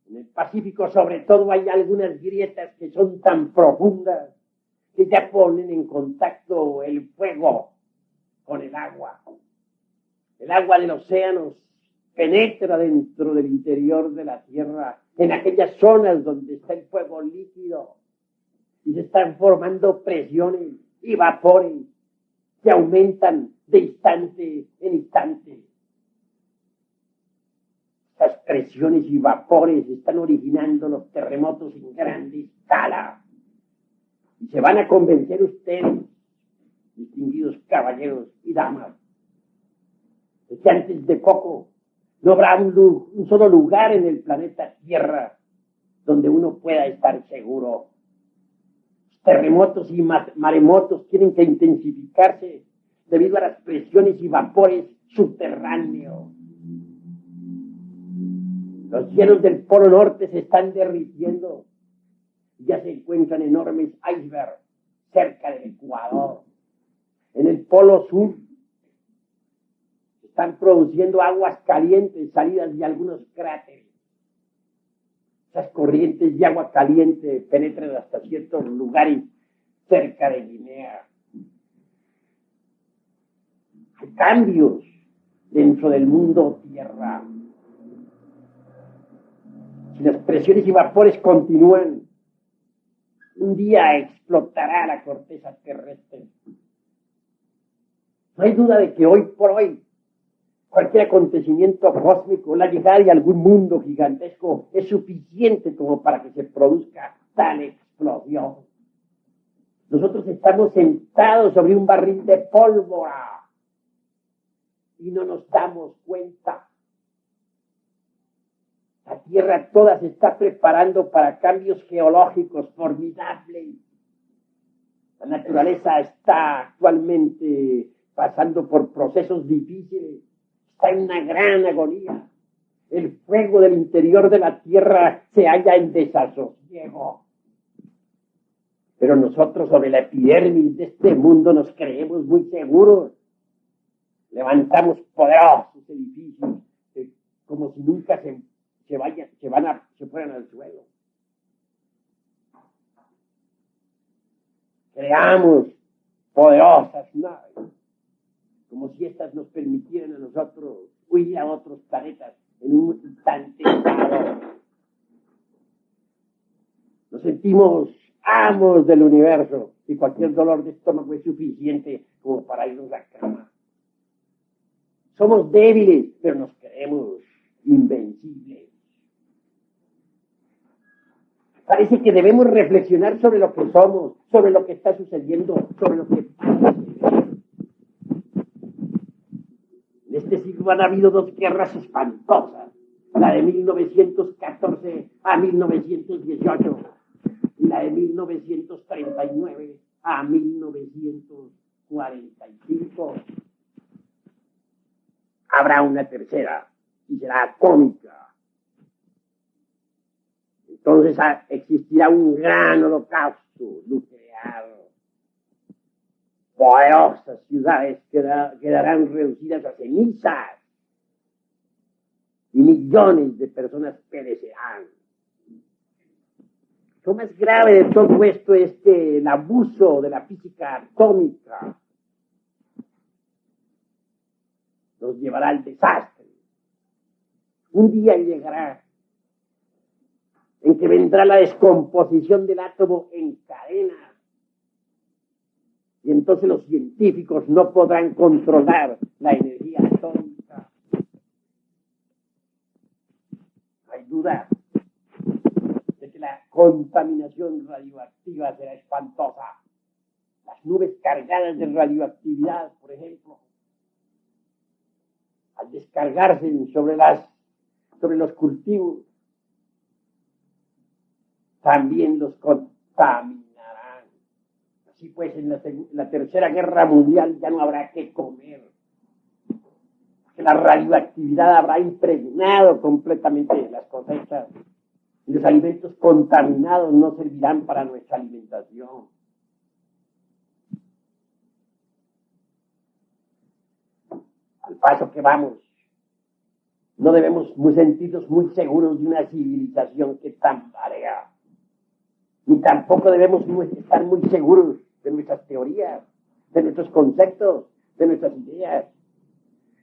En el Pacífico, sobre todo, hay algunas grietas que son tan profundas que ya ponen en contacto el fuego con el agua. El agua del océano penetra dentro del interior de la Tierra, en aquellas zonas donde está el fuego líquido, y se están formando presiones y vapores que aumentan de instante en instante. Estas presiones y vapores están originando los terremotos en grande escala. Y se van a convencer ustedes, distinguidos caballeros y damas, de que antes de poco no habrá un solo lugar en el planeta Tierra donde uno pueda estar seguro. Terremotos y maremotos tienen que intensificarse debido a las presiones y vapores subterráneos. Los cielos del Polo Norte se están derritiendo. Ya se encuentran enormes icebergs cerca del Ecuador. En el Polo Sur se están produciendo aguas calientes salidas de algunos cráteres. Esas corrientes de agua caliente penetran hasta ciertos lugares cerca de Guinea. Hay cambios dentro del mundo Tierra. Si las presiones y vapores continúan, un día explotará la corteza terrestre. No hay duda de que hoy por hoy cualquier acontecimiento cósmico, la llegada de algún mundo gigantesco, es suficiente como para que se produzca tal explosión. Nosotros estamos sentados sobre un barril de pólvora y no nos damos cuenta. La Tierra toda se está preparando para cambios geológicos formidables. La naturaleza está actualmente pasando por procesos difíciles. Está en una gran agonía. El fuego del interior de la Tierra se halla en desasosiego. Pero nosotros sobre la epidermis de este mundo nos creemos muy seguros. Levantamos poderosos edificios como si nunca se fueran al suelo. Creamos poderosas naves, como si estas nos permitieran a nosotros huir a otros planetas en un instante dado. Nos sentimos amos del universo y cualquier dolor de estómago es suficiente como para irnos a la cama. Somos débiles, pero nos creemos invencibles. Parece que debemos reflexionar sobre lo que somos, sobre lo que está sucediendo, sobre lo que pasa. En este siglo han habido dos guerras espantosas, la de 1914 a 1918 y la de 1939 a 1945. Habrá una tercera y será atómica. Entonces existirá un gran holocausto nuclear. Poderosas ciudades quedarán reducidas a cenizas y millones de personas perecerán. Lo más grave de todo esto es que el abuso de la física atómica nos llevará al desastre. Un día llegará en que vendrá la descomposición del átomo en cadenas. Y entonces los científicos no podrán controlar la energía atómica. No hay duda de que la contaminación radioactiva será espantosa. Las nubes cargadas de radioactividad, por ejemplo, al descargarse sobre los cultivos, también los contaminarán. Así pues, en la Tercera Guerra Mundial ya no habrá que comer, porque la radioactividad habrá impregnado completamente las cosechas y los alimentos contaminados no servirán para nuestra alimentación. Al paso que vamos, no debemos sentirnos muy seguros de una civilización que tambarea. Ni tampoco debemos estar muy seguros de nuestras teorías, de nuestros conceptos, de nuestras ideas.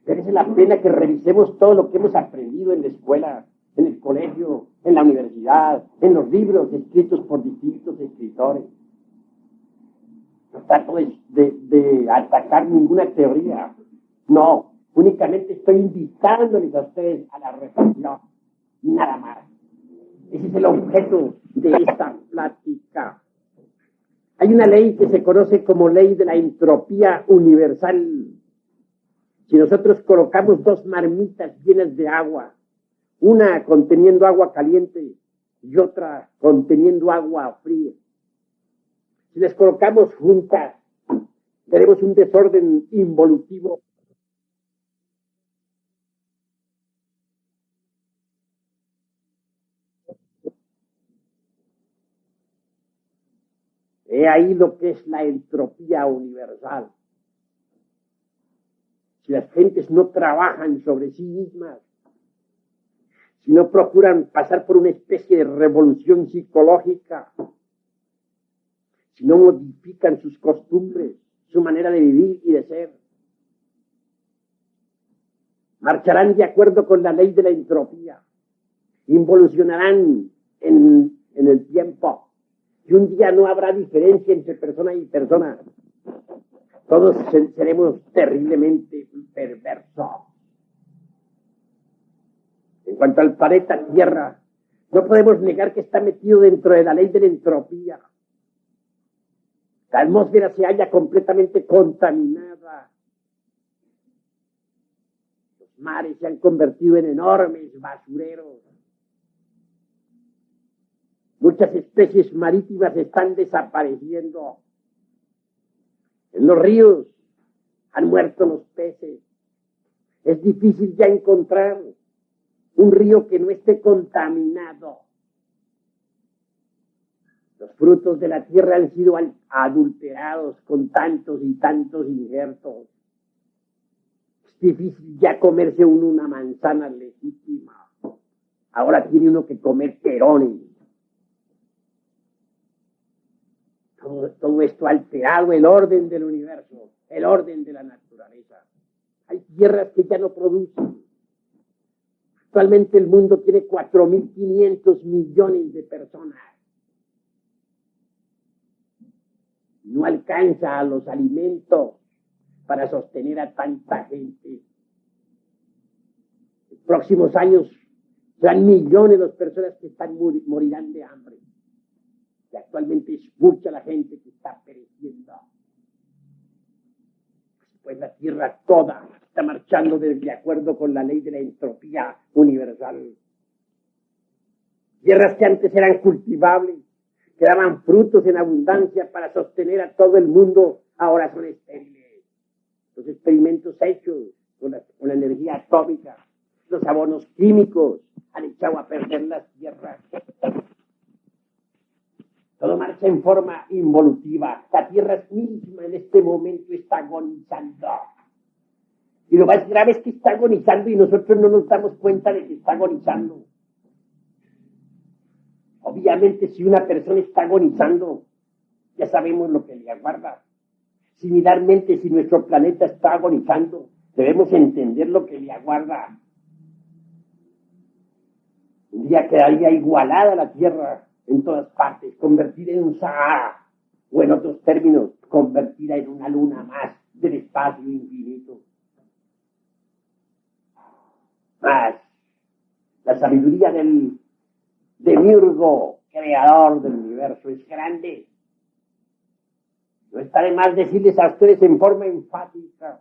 Merece la pena que revisemos todo lo que hemos aprendido en la escuela, en el colegio, en la universidad, en los libros escritos por distintos escritores. No trato de atacar ninguna teoría. No, únicamente estoy invitándoles a ustedes a la reflexión. Nada más. Ese es el objeto de esta plática. Hay una ley que se conoce como ley de la entropía universal. Si nosotros colocamos dos marmitas llenas de agua, una conteniendo agua caliente y otra conteniendo agua fría, si las colocamos juntas, tenemos un desorden involutivo. He ahí lo que es la entropía universal. Si las gentes no trabajan sobre sí mismas, si no procuran pasar por una especie de revolución psicológica, si no modifican sus costumbres, su manera de vivir y de ser, marcharán de acuerdo con la ley de la entropía, involucionarán en el tiempo. Y un día no habrá diferencia entre persona y persona. Todos seremos terriblemente perversos. En cuanto al planeta Tierra, no podemos negar que está metido dentro de la ley de la entropía. La atmósfera se halla completamente contaminada. Los mares se han convertido en enormes basureros. Muchas especies marítimas están desapareciendo. En los ríos han muerto los peces. Es difícil ya encontrar un río que no esté contaminado. Los frutos de la tierra han sido adulterados con tantos y tantos injertos. Es difícil ya comerse una manzana legítima. Ahora tiene uno que comer perones. Todo esto ha alterado el orden del universo, el orden de la naturaleza. Hay tierras que ya no producen. Actualmente el mundo tiene 4.500 millones de personas. No alcanza a los alimentos para sostener a tanta gente. En próximos años serán millones las personas que morirán de hambre. que actualmente es mucha la gente que está pereciendo. Pues la Tierra toda está marchando de acuerdo con la ley de la entropía universal. Tierras que antes eran cultivables, que daban frutos en abundancia para sostener a todo el mundo, ahora son estériles. Los experimentos hechos con la energía atómica, los abonos químicos, han echado a perder las tierras. Todo marcha en forma involutiva. La Tierra misma en este momento está agonizando. Y lo más grave es que está agonizando y nosotros no nos damos cuenta de que está agonizando. Obviamente, si una persona está agonizando, ya sabemos lo que le aguarda. Similarmente, si nuestro planeta está agonizando, debemos entender lo que le aguarda. Un día quedaría igualada la Tierra en todas partes, convertida en un Sahara, o en otros términos, convertida en una luna más del espacio infinito. Más, la sabiduría del demiurgo, creador del universo, es grande. No está de más decirles a ustedes en forma enfática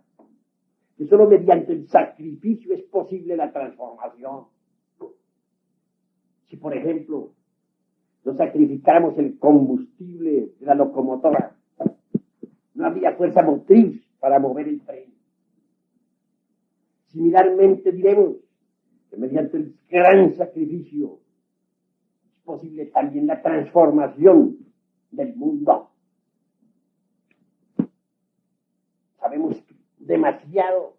que solo mediante el sacrificio es posible la transformación. Si, por ejemplo, no sacrificáramos el combustible de la locomotora, no habría fuerza motriz para mover el tren. Similarmente diremos que mediante el gran sacrificio es posible también la transformación del mundo. Sabemos demasiado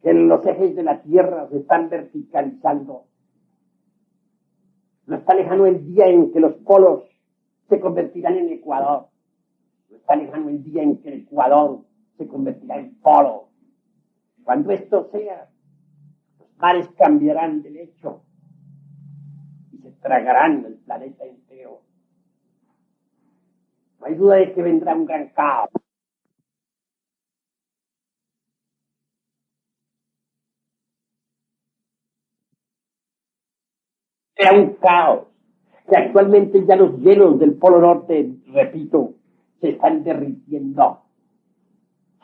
que los ejes de la Tierra se están verticalizando. No está lejano el día en que los polos se convertirán en Ecuador. No está lejano el día en que el Ecuador se convertirá en polo. Cuando esto sea, los mares cambiarán de lecho y se tragarán el planeta entero. No hay duda de que vendrá un gran caos. Será un caos, que actualmente ya los hielos del Polo Norte, repito, se están derritiendo.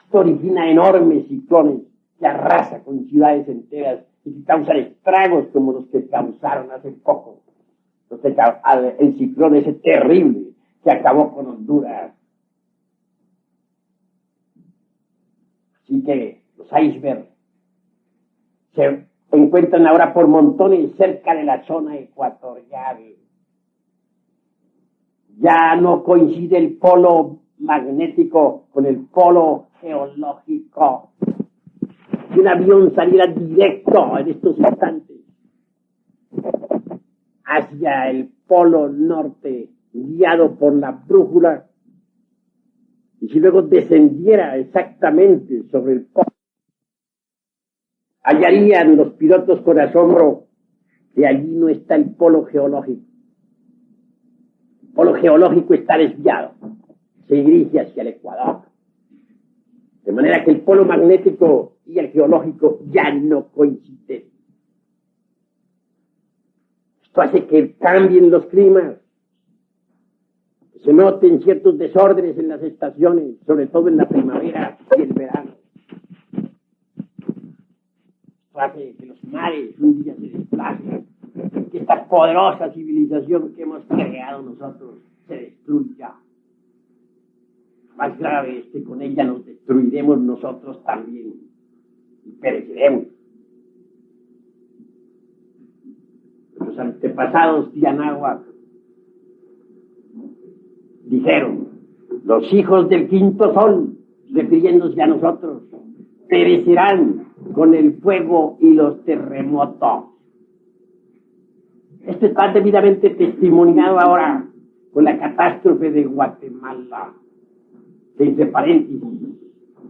Esto origina enormes ciclones que arrasan con ciudades enteras y que causan estragos como los que causaron hace poco. El ciclón ese terrible que acabó con Honduras. Así que los icebergs se encuentran ahora por montones cerca de la zona ecuatorial. Ya no coincide el polo magnético con el polo geológico. Si un avión saliera directo en estos instantes hacia el polo norte, guiado por la brújula, y si luego descendiera exactamente sobre el polo, hallarían los pilotos con asombro que allí no está el polo geológico. El polo geológico está desviado, se dirige hacia el Ecuador. De manera que el polo magnético y el geológico ya no coinciden. Esto hace que cambien los climas, que se noten ciertos desórdenes en las estaciones, sobre todo en la primavera y el verano. Hace que los mares un día se desplacen, que esta poderosa civilización que hemos creado nosotros se destruya. Más grave es que con ella nos destruiremos nosotros también y pereceremos. Los antepasados de Anáhuac dijeron: los hijos del quinto sol, refiriéndose a nosotros, perecerán con el fuego y los terremotos. Esto está debidamente testimoniado ahora con la catástrofe de Guatemala, que entre paréntesis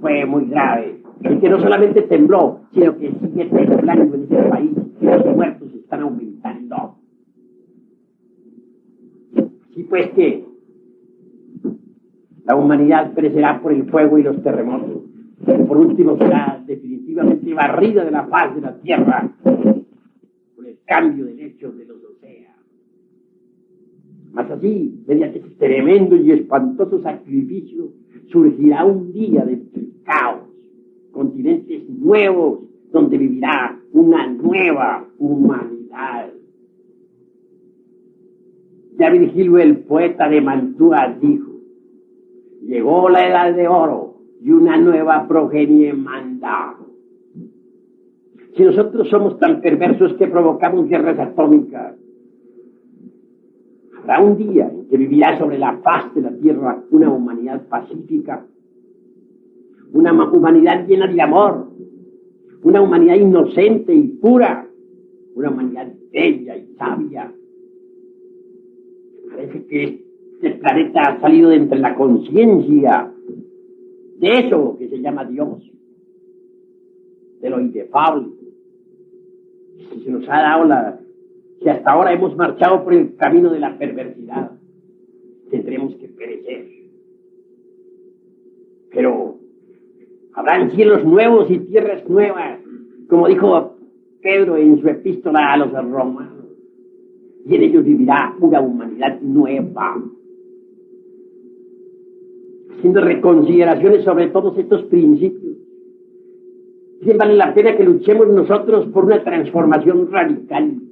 fue muy grave, y que no solamente tembló, sino que sigue temblando en ese país, y los muertos están aumentando. Así pues que la humanidad perecerá por el fuego y los terremotos. Y por último será definitivamente barrida de la faz de la tierra por el cambio de lechos de los océanos. Mas así, mediante este tremendo y espantoso sacrificio, surgirá un día del caos, continentes nuevos, donde vivirá una nueva humanidad. Ya Virgilio, el poeta de Mantua, dijo: llegó la edad de oro y una nueva progenie manda. Si nosotros somos tan perversos que provocamos guerras atómicas, habrá un día en que vivirá sobre la faz de la tierra una humanidad pacífica, una humanidad llena de amor, una humanidad inocente y pura, una humanidad bella y sabia. Parece que este planeta ha salido de entre la conciencia de eso que se llama Dios, de lo inefable. Si se nos ha dado si hasta ahora hemos marchado por el camino de la perversidad, tendremos que perecer. Pero habrán cielos nuevos y tierras nuevas, como dijo Pedro en su epístola a los romanos, y en ellos vivirá una humanidad nueva. Haciendo reconsideraciones sobre todos estos principios, bien vale la pena que luchemos nosotros por una transformación radical.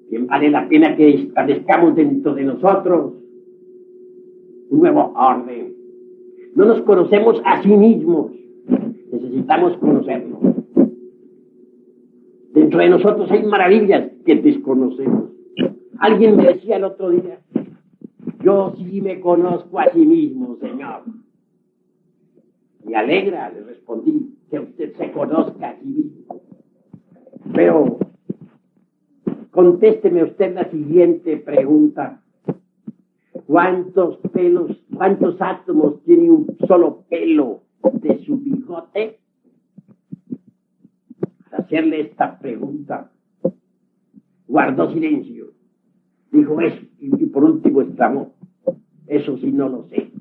Bien vale la pena que establezcamos dentro de nosotros un nuevo orden. No nos conocemos a sí mismos, necesitamos conocernos. Dentro de nosotros hay maravillas que desconocemos. Alguien me decía el otro día: yo sí me conozco a sí mismo, Señor. Me alegra, le respondí, que usted se conozca a sí mismo. Pero contésteme usted la siguiente pregunta: ¿cuántos átomos tiene un solo pelo de su bigote? Al hacerle esta pregunta, guardó silencio. Dijo eso, y por último exclamó: eso sí no lo sé.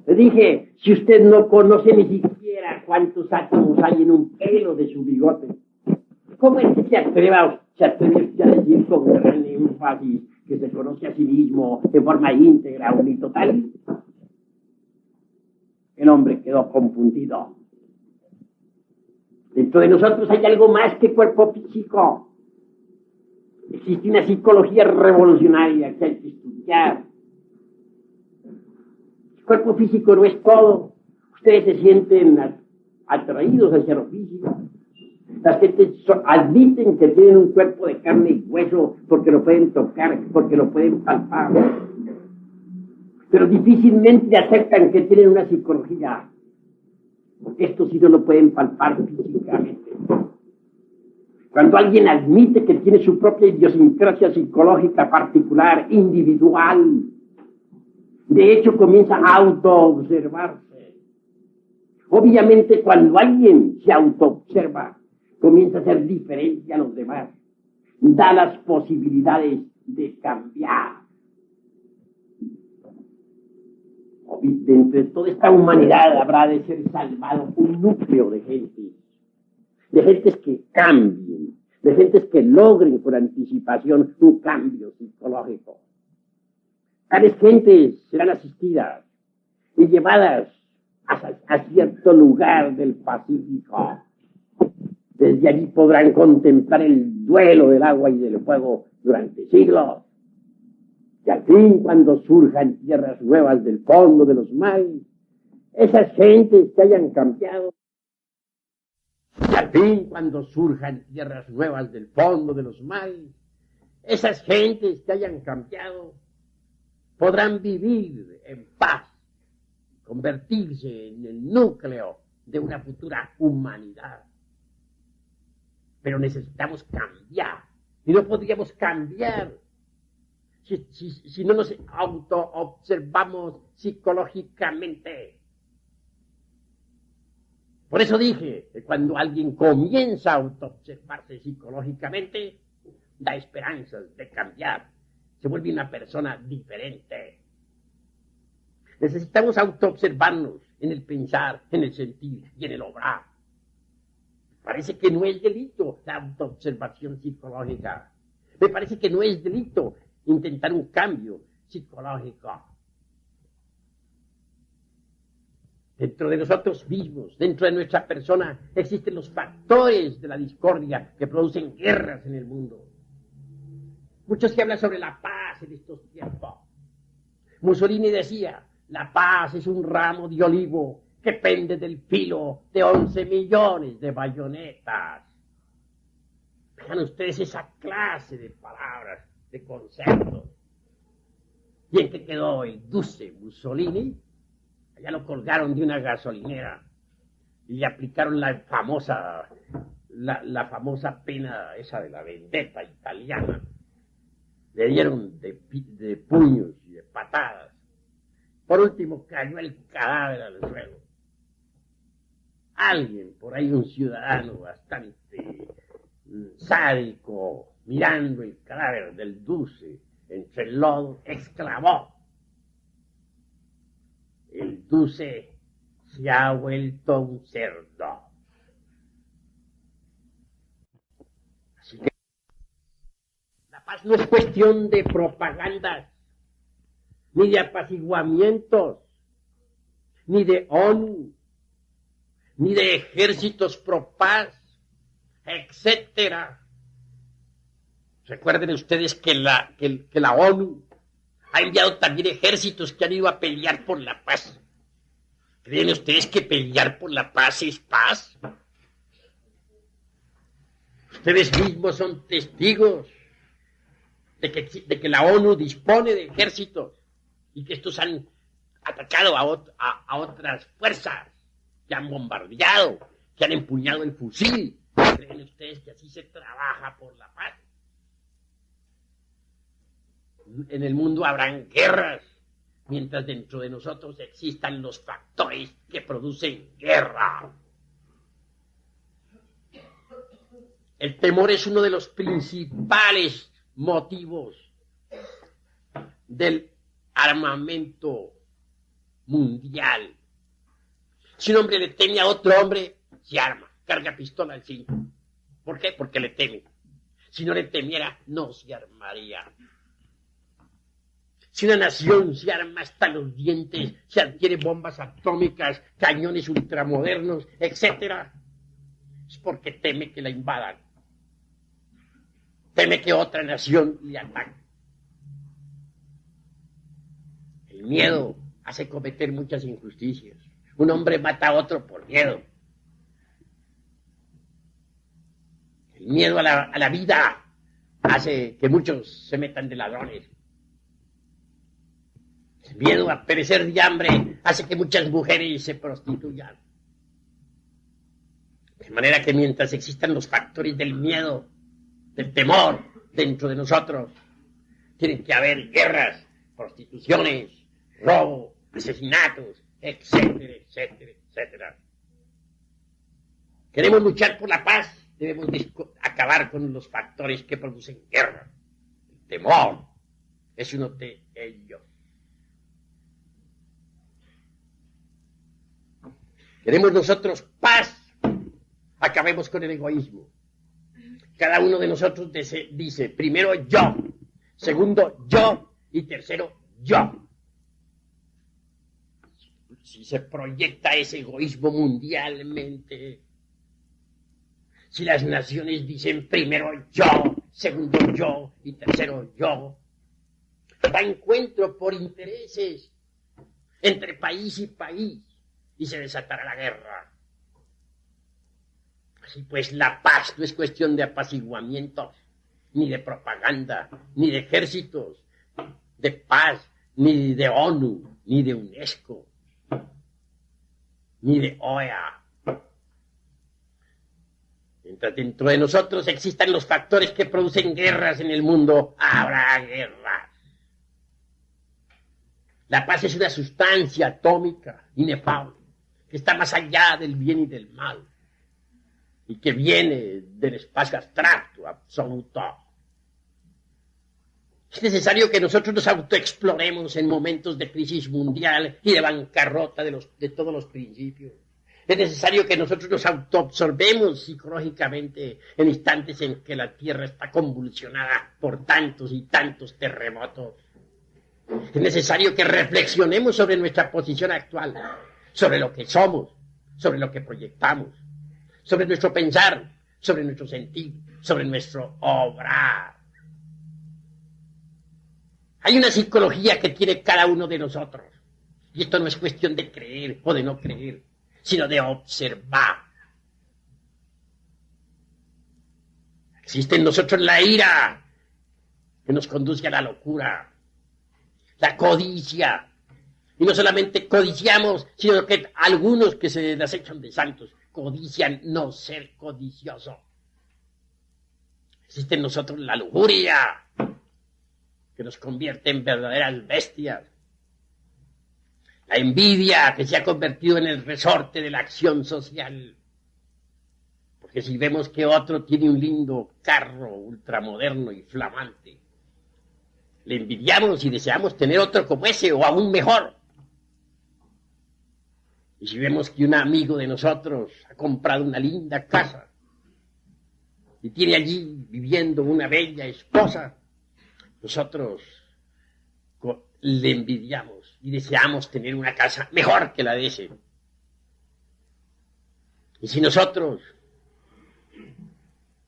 Le dije: si usted no conoce ni siquiera cuántos átomos hay en un pelo de su bigote, ¿cómo es que se atreve a decir con gran énfasis que se conoce a sí mismo en forma íntegra, unitotal? El hombre quedó confundido. Dentro de nosotros hay algo más que cuerpo físico. Existe una psicología revolucionaria que hay que estudiar. El cuerpo físico no es todo. Ustedes se sienten atraídos hacia lo físico. Las gentes admiten que tienen un cuerpo de carne y hueso porque lo pueden tocar, porque lo pueden palpar. Pero difícilmente aceptan que tienen una psicología, porque esto sí no lo pueden palpar físicamente. Cuando alguien admite que tiene su propia idiosincrasia psicológica particular, individual, de hecho comienza a autoobservarse. Obviamente, cuando alguien se autoobserva, comienza a ser diferente a los demás, da las posibilidades de cambiar. Dentro de toda esta humanidad habrá de ser salvado un núcleo de gentes que cambien, de gentes que logren por anticipación un cambio psicológico. Tales gentes serán asistidas y llevadas a cierto lugar del Pacífico. Desde allí podrán contemplar el duelo del agua y del fuego durante siglos. Y al fin, cuando surjan tierras nuevas del fondo de los mares, esas gentes que hayan cambiado, y al fin, cuando surjan tierras nuevas del fondo de los mares, esas gentes que hayan cambiado podrán vivir en paz, convertirse en el núcleo de una futura humanidad. Pero necesitamos cambiar, y no podríamos cambiar si no nos auto-observamos psicológicamente. Por eso dije que cuando alguien comienza a auto-observarse psicológicamente, da esperanzas de cambiar, se vuelve una persona diferente. Necesitamos auto-observarnos en el pensar, en el sentir y en el obrar. Parece que no es delito la auto-observación psicológica. Me parece que no es delito intentar un cambio psicológico. Dentro de nosotros mismos, dentro de nuestra persona, existen los factores de la discordia que producen guerras en el mundo. Mucho se habla sobre la paz en estos tiempos. Mussolini decía, la paz es un ramo de olivo que pende del filo de 11 millones de bayonetas. Vean ustedes esa clase de palabras, de conceptos. ¿Y en qué quedó el dulce Mussolini? Allá lo colgaron de una gasolinera y le aplicaron la famosa pena esa de la vendetta italiana. Le dieron de puños y de patadas. Por último cayó el cadáver al suelo. Alguien, por ahí un ciudadano bastante sádico, mirando el cadáver del Duce entre el lodo, exclamó: el Duce se ha vuelto un cerdo. Así que la paz no es cuestión de propagandas, ni de apaciguamientos, ni de ONU, ni de ejércitos pro paz, etcétera. Recuerden ustedes que la ONU ha enviado también ejércitos que han ido a pelear por la paz. ¿Creen ustedes que pelear por la paz es paz? Ustedes mismos son testigos de que la ONU dispone de ejércitos y que estos han atacado a otras fuerzas, que han bombardeado, que han empuñado el fusil. ¿Creen ustedes que así se trabaja por la paz? En el mundo habrán guerras, mientras dentro de nosotros existan los factores que producen guerra. El temor es uno de los principales motivos del armamento mundial. Si un hombre le teme a otro hombre, se arma, carga pistola al cinto. ¿Por qué? Porque le teme. Si no le temiera, no se armaría. Si una nación se arma hasta los dientes, se adquiere bombas atómicas, cañones ultramodernos, etc., es porque teme que la invadan. Teme que otra nación le ataque. El miedo hace cometer muchas injusticias. Un hombre mata a otro por miedo. El miedo a la vida hace que muchos se metan de ladrones. El miedo a perecer de hambre hace que muchas mujeres se prostituyan. De manera que mientras existan los factores del miedo, del temor dentro de nosotros, tienen que haber guerras, prostituciones, robo, asesinatos, etcétera, etcétera, etcétera. Queremos luchar por la paz, debemos acabar con los factores que producen guerra. El temor es uno de ellos. Queremos nosotros paz, acabemos con el egoísmo. Cada uno de nosotros dice, primero yo, segundo yo y tercero yo. Si se proyecta ese egoísmo mundialmente, si las naciones dicen primero yo, segundo yo y tercero yo, va encuentro por intereses entre país y país y se desatará la guerra. Así pues, la paz no es cuestión de apaciguamientos, ni de propaganda, ni de ejércitos de paz, ni de ONU, ni de UNESCO, ni de OEA. Mientras dentro de nosotros existan los factores que producen guerras en el mundo, habrá guerras. La paz es una sustancia atómica inefable, que está más allá del bien y del mal, y que viene del espacio abstracto, absoluto. Es necesario que nosotros nos autoexploremos en momentos de crisis mundial y de bancarrota de todos los principios. Es necesario que nosotros nos autoabsorbemos psicológicamente en instantes en que la Tierra está convulsionada por tantos y tantos terremotos. Es necesario que reflexionemos sobre nuestra posición actual, sobre lo que somos, sobre lo que proyectamos, sobre nuestro pensar, sobre nuestro sentir, sobre nuestro obrar. Hay una psicología que tiene cada uno de nosotros. Y esto no es cuestión de creer o de no creer, sino de observar. Existe en nosotros la ira que nos conduce a la locura, la codicia. Y no solamente codiciamos, sino que algunos que se las echan de santos codician no ser codicioso. Existe en nosotros la lujuria que nos convierte en verdaderas bestias. La envidia que se ha convertido en el resorte de la acción social. Porque si vemos que otro tiene un lindo carro ultramoderno y flamante, le envidiamos y deseamos tener otro como ese o aún mejor. Y si vemos que un amigo de nosotros ha comprado una linda casa y tiene allí viviendo una bella esposa, nosotros le envidiamos y deseamos tener una casa mejor que la de ese. Y si nosotros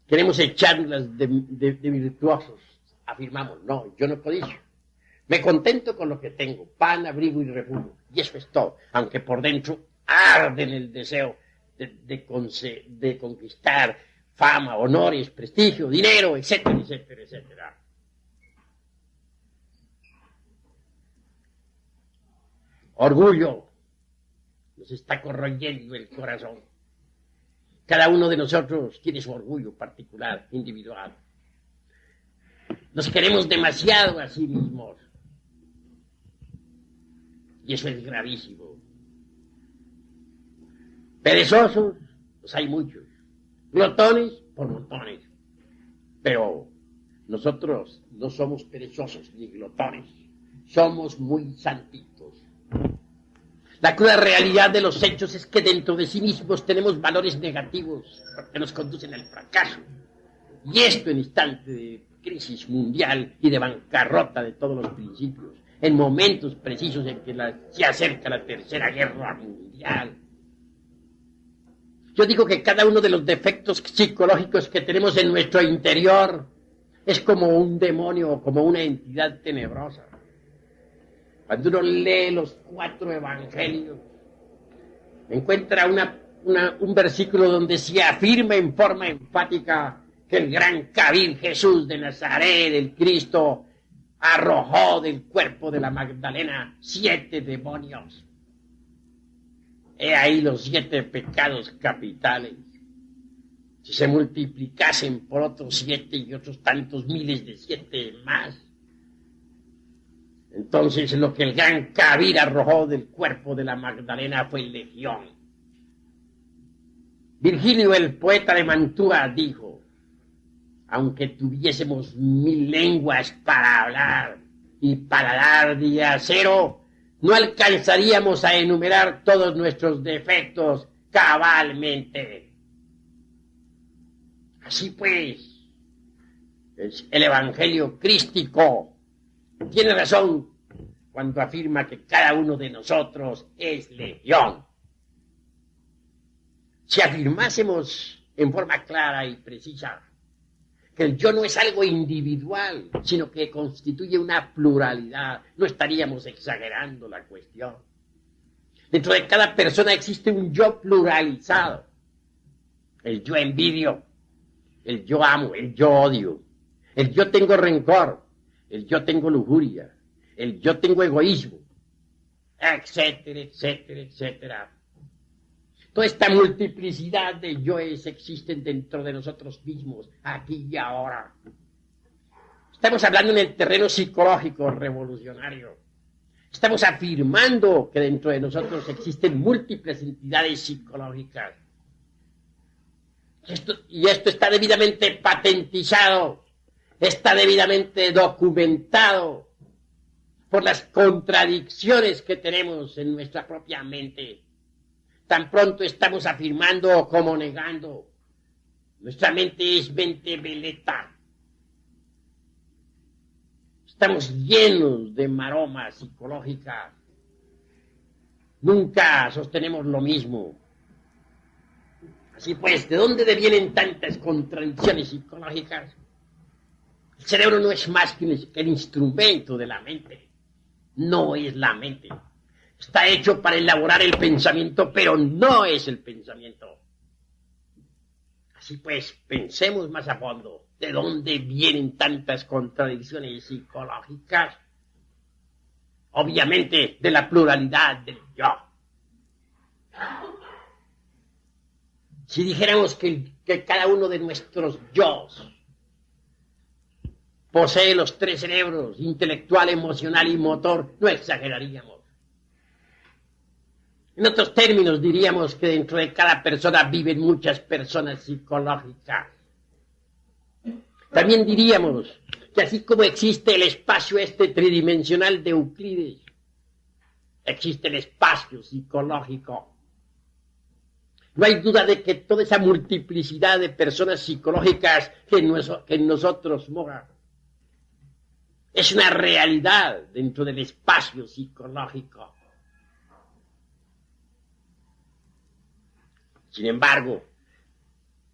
queremos echarlas de virtuosos, afirmamos, no, yo no codicio. Me contento con lo que tengo, pan, abrigo y refugio. Y eso es todo, aunque por dentro arde en el deseo de conquistar fama, honores, prestigio, dinero, etcétera, etcétera, etcétera. Orgullo nos está corroyendo el corazón. Cada uno de nosotros tiene su orgullo particular, individual. Nos queremos demasiado a sí mismos. Y eso es gravísimo. Perezosos, pues hay muchos. Glotones, por montones. Pero nosotros no somos perezosos ni glotones. Somos muy santitos. La cruda realidad de los hechos es que dentro de sí mismos tenemos valores negativos que nos conducen al fracaso. Y esto en instante de crisis mundial y de bancarrota de todos los principios, en momentos precisos en que se acerca la tercera guerra mundial. Yo digo que cada uno de los defectos psicológicos que tenemos en nuestro interior es como un demonio o como una entidad tenebrosa. Cuando uno lee los 4 evangelios, encuentra un versículo donde se afirma en forma enfática que el gran Cabir Jesús de Nazaret, el Cristo, arrojó del cuerpo de la Magdalena 7 demonios. He ahí los 7 pecados capitales. Si se multiplicasen por otros 7 y otros tantos miles de 7 más, entonces lo que el gran Cabir arrojó del cuerpo de la Magdalena fue legión. Virgilio, el poeta de Mantua, dijo: aunque tuviésemos 1000 lenguas para hablar y paladar de acero, no alcanzaríamos a enumerar todos nuestros defectos cabalmente. Así pues, el evangelio crístico tiene razón cuando afirma que cada uno de nosotros es legión. Si afirmásemos en forma clara y precisa que el yo no es algo individual, sino que constituye una pluralidad, no estaríamos exagerando la cuestión. Dentro de cada persona existe un yo pluralizado. El yo envidio, el yo amo, el yo odio, el yo tengo rencor, el yo tengo lujuria, el yo tengo egoísmo, etcétera, etcétera, etcétera. Toda esta multiplicidad de yoes existen dentro de nosotros mismos, aquí y ahora. Estamos hablando en el terreno psicológico revolucionario. Estamos afirmando que dentro de nosotros existen múltiples entidades psicológicas. Y esto está debidamente patentizado, está debidamente documentado por las contradicciones que tenemos en nuestra propia mente. tan pronto estamos afirmando como negando. Nuestra mente es mente veleta. Estamos llenos de maromas psicológicas. Nunca sostenemos lo mismo. Así pues, ¿de dónde devienen tantas contradicciones psicológicas? El cerebro no es más que el instrumento de la mente. No es la mente. Está hecho para elaborar el pensamiento, pero no es el pensamiento. Así pues, pensemos más a fondo. ¿De dónde vienen tantas contradicciones psicológicas? Obviamente, de la pluralidad del yo. Si dijéramos que cada uno de nuestros yos posee los 3 cerebros, intelectual, emocional y motor, no exageraríamos. En otros términos, diríamos que dentro de cada persona viven muchas personas psicológicas. También diríamos que así como existe el espacio tridimensional de Euclides, existe el espacio psicológico. No hay duda de que toda esa multiplicidad de personas psicológicas que en nosotros mora es una realidad dentro del espacio psicológico. Sin embargo,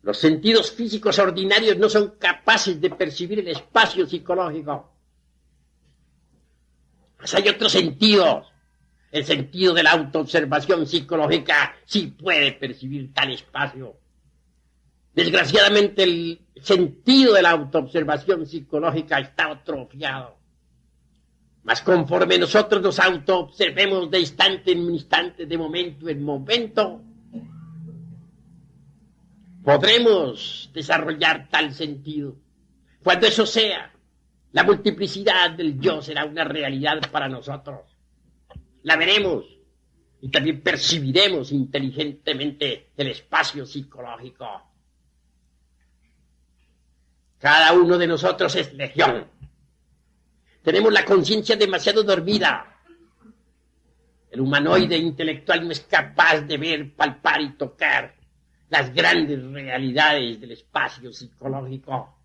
los sentidos físicos ordinarios no son capaces de percibir el espacio psicológico. Pues hay otros sentidos. El sentido de la autoobservación psicológica sí puede percibir tal espacio. Desgraciadamente, el sentido de la autoobservación psicológica está atrofiado. Mas conforme nosotros nos autoobservemos de instante en instante, de momento en momento, podremos desarrollar tal sentido. Cuando eso sea, la multiplicidad del yo será una realidad para nosotros. La veremos y también percibiremos inteligentemente el espacio psicológico. Cada uno de nosotros es legión. Tenemos la conciencia demasiado dormida. El humanoide intelectual no es capaz de ver, palpar y tocar las grandes realidades del espacio psicológico.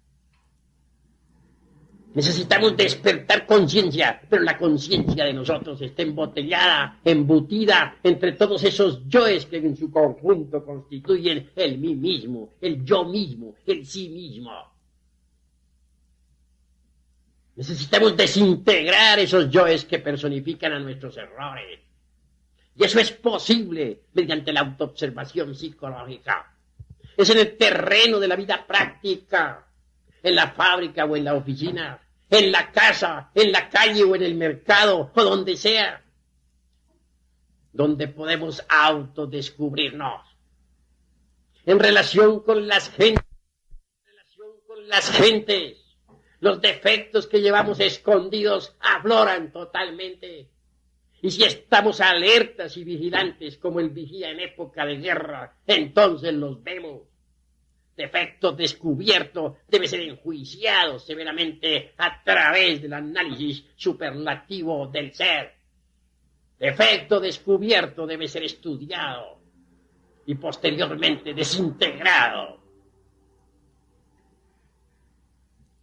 Necesitamos despertar conciencia, pero la conciencia de nosotros está embotellada, embutida entre todos esos yoes que en su conjunto constituyen el mí mismo, el yo mismo, el sí mismo. Necesitamos desintegrar esos yoes que personifican a nuestros errores. Y eso es posible mediante la autoobservación psicológica. Es en el terreno de la vida práctica, en la fábrica o en la oficina, en la casa, en la calle o en el mercado o donde sea, donde podemos autodescubrirnos. En relación con las gentes, los defectos que llevamos escondidos afloran totalmente. Y si estamos alertas y vigilantes como el vigía en época de guerra, entonces los vemos. Defecto descubierto debe ser enjuiciado severamente a través del análisis superlativo del ser. Defecto descubierto debe ser estudiado y posteriormente desintegrado.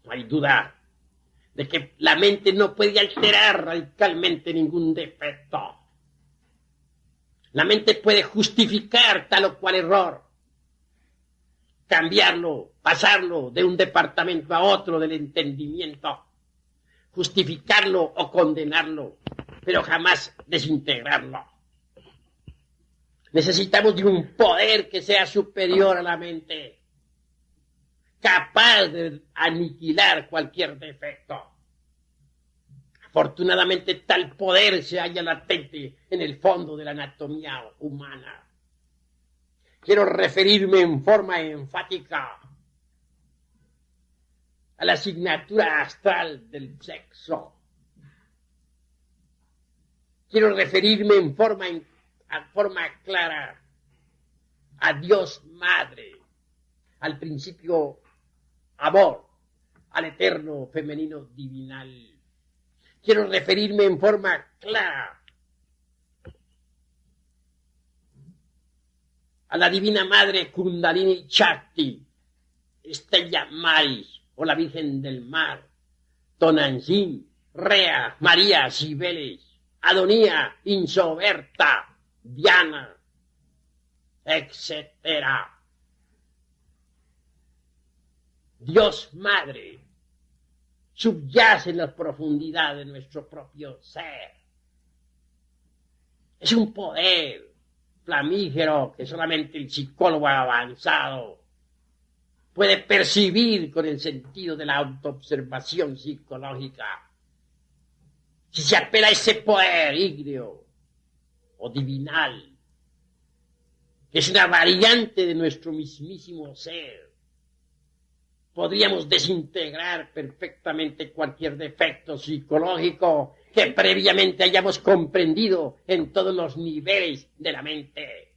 No hay duda de que la mente no puede alterar radicalmente ningún defecto. La mente puede justificar tal o cual error, cambiarlo, pasarlo de un departamento a otro del entendimiento, justificarlo o condenarlo, pero jamás desintegrarlo. Necesitamos de un poder que sea superior a la mente, capaz de aniquilar cualquier defecto. Afortunadamente, tal poder se halla latente en el fondo de la anatomía humana. Quiero referirme en forma enfática a la asignatura astral del sexo. Quiero referirme en forma clara a Dios Madre, al principio amor, al eterno femenino divinal. Quiero referirme en forma clara a la Divina Madre Kundalini Shakti, Stella Maris o la Virgen del Mar, Tonantzin, Rea, María, Cibeles, Adonía, Insoberta, Diana, etcétera. Dios Madre subyace en la profundidad de nuestro propio ser. Es un poder flamígero que solamente el psicólogo avanzado puede percibir con el sentido de la autoobservación psicológica. Si se apela a ese poder ígneo o divinal, que es una variante de nuestro mismísimo ser, podríamos desintegrar perfectamente cualquier defecto psicológico que previamente hayamos comprendido en todos los niveles de la mente.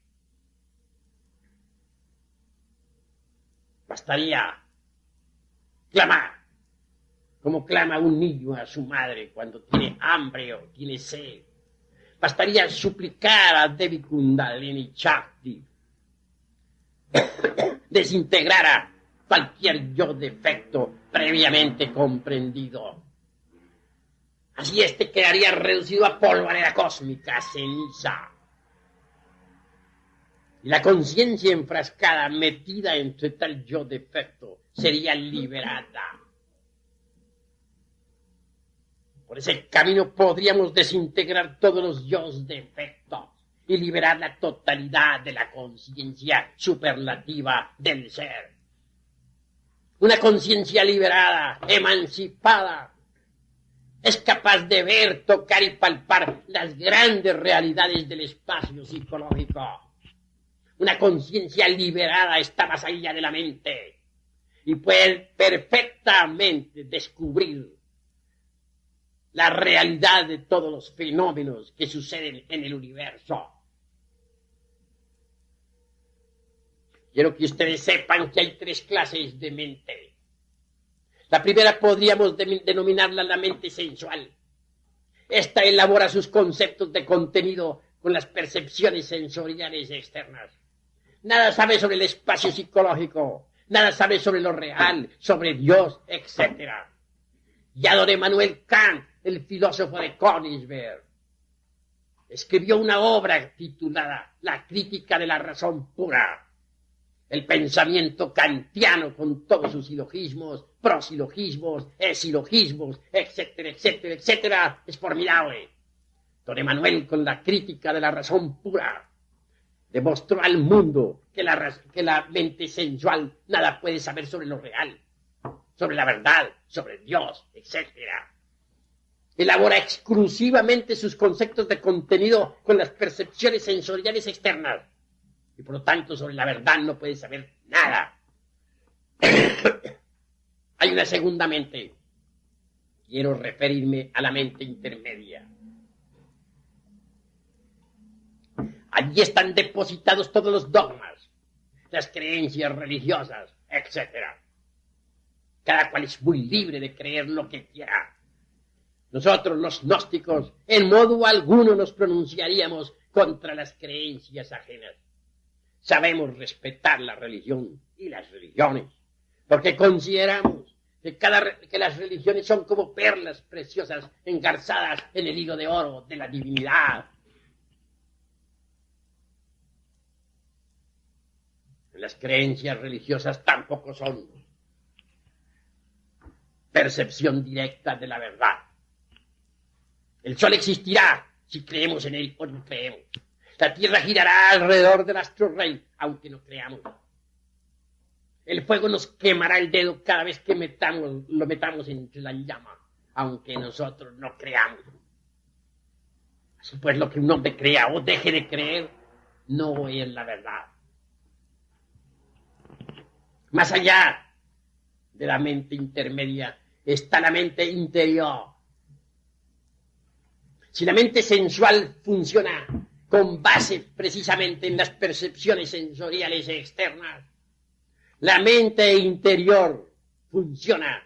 Bastaría clamar, como clama un niño a su madre cuando tiene hambre o tiene sed. Bastaría suplicar a Devi Kundalini Shakti desintegrara cualquier yo defecto previamente comprendido. Así quedaría reducido a polvareda cósmica, ceniza. Y la conciencia enfrascada, metida entre tal yo defecto, sería liberada. Por ese camino podríamos desintegrar todos los yos defectos y liberar la totalidad de la conciencia superlativa del ser. Una conciencia liberada, emancipada, es capaz de ver, tocar y palpar las grandes realidades del espacio psicológico. Una conciencia liberada está más allá de la mente y puede perfectamente descubrir la realidad de todos los fenómenos que suceden en el universo. Quiero que ustedes sepan que hay 3 clases de mente. La primera podríamos denominarla la mente sensual. Esta elabora sus conceptos de contenido con las percepciones sensoriales externas. Nada sabe sobre el espacio psicológico, nada sabe sobre lo real, sobre Dios, etc. Ya don Emmanuel Kant, el filósofo de Königsberg, escribió una obra titulada La crítica de la razón pura. El pensamiento kantiano con todos sus silogismos, prosilogismos, esilogismos, etcétera, etcétera, etcétera, es formidable. Don Emmanuel, con la crítica de la razón pura, demostró al mundo que la mente sensual nada puede saber sobre lo real, sobre la verdad, sobre Dios, etcétera. Elabora exclusivamente sus conceptos de contenido con las percepciones sensoriales externas. Y por lo tanto, sobre la verdad no puede saber nada. Hay una segunda mente. Quiero referirme a la mente intermedia. Allí están depositados todos los dogmas, las creencias religiosas, etc. Cada cual es muy libre de creer lo que quiera. Nosotros, los gnósticos, en modo alguno nos pronunciaríamos contra las creencias ajenas. Sabemos respetar la religión y las religiones, porque consideramos que las religiones son como perlas preciosas engarzadas en el hilo de oro de la divinidad. Las creencias religiosas tampoco son percepción directa de la verdad. El sol existirá si creemos en él o no creemos. La tierra girará alrededor del astro rey, aunque no creamos. El fuego nos quemará el dedo cada vez que lo metamos entre la llama, aunque nosotros no creamos. Así pues, lo que un hombre crea o deje de creer no es la verdad. Más allá de la mente intermedia está la mente interior. Si la mente sensual funciona con base precisamente en las percepciones sensoriales externas, la mente interior funciona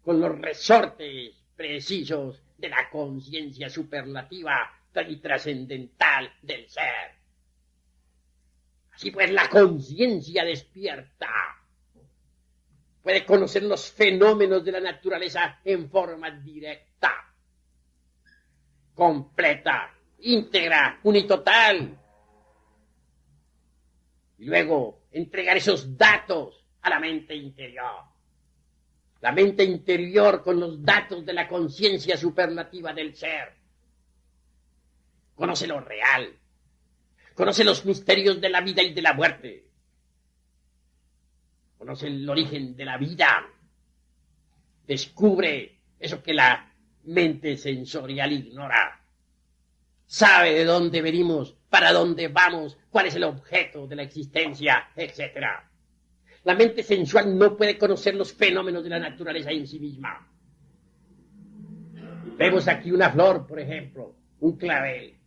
con los resortes precisos de la conciencia superlativa y trascendental del ser. Así pues, la conciencia despierta puede conocer los fenómenos de la naturaleza en forma directa, completa, íntegra, unitotal. Y luego entregar esos datos a la mente interior. La mente interior con los datos de la conciencia superlativa del ser. Conoce lo real. Conoce los misterios de la vida y de la muerte. Conoce el origen de la vida. Descubre eso que la mente sensorial ignora. Sabe de dónde venimos, para dónde vamos, cuál es el objeto de la existencia, etc. La mente sensual no puede conocer los fenómenos de la naturaleza en sí misma. Vemos aquí una flor, por ejemplo, un clavel.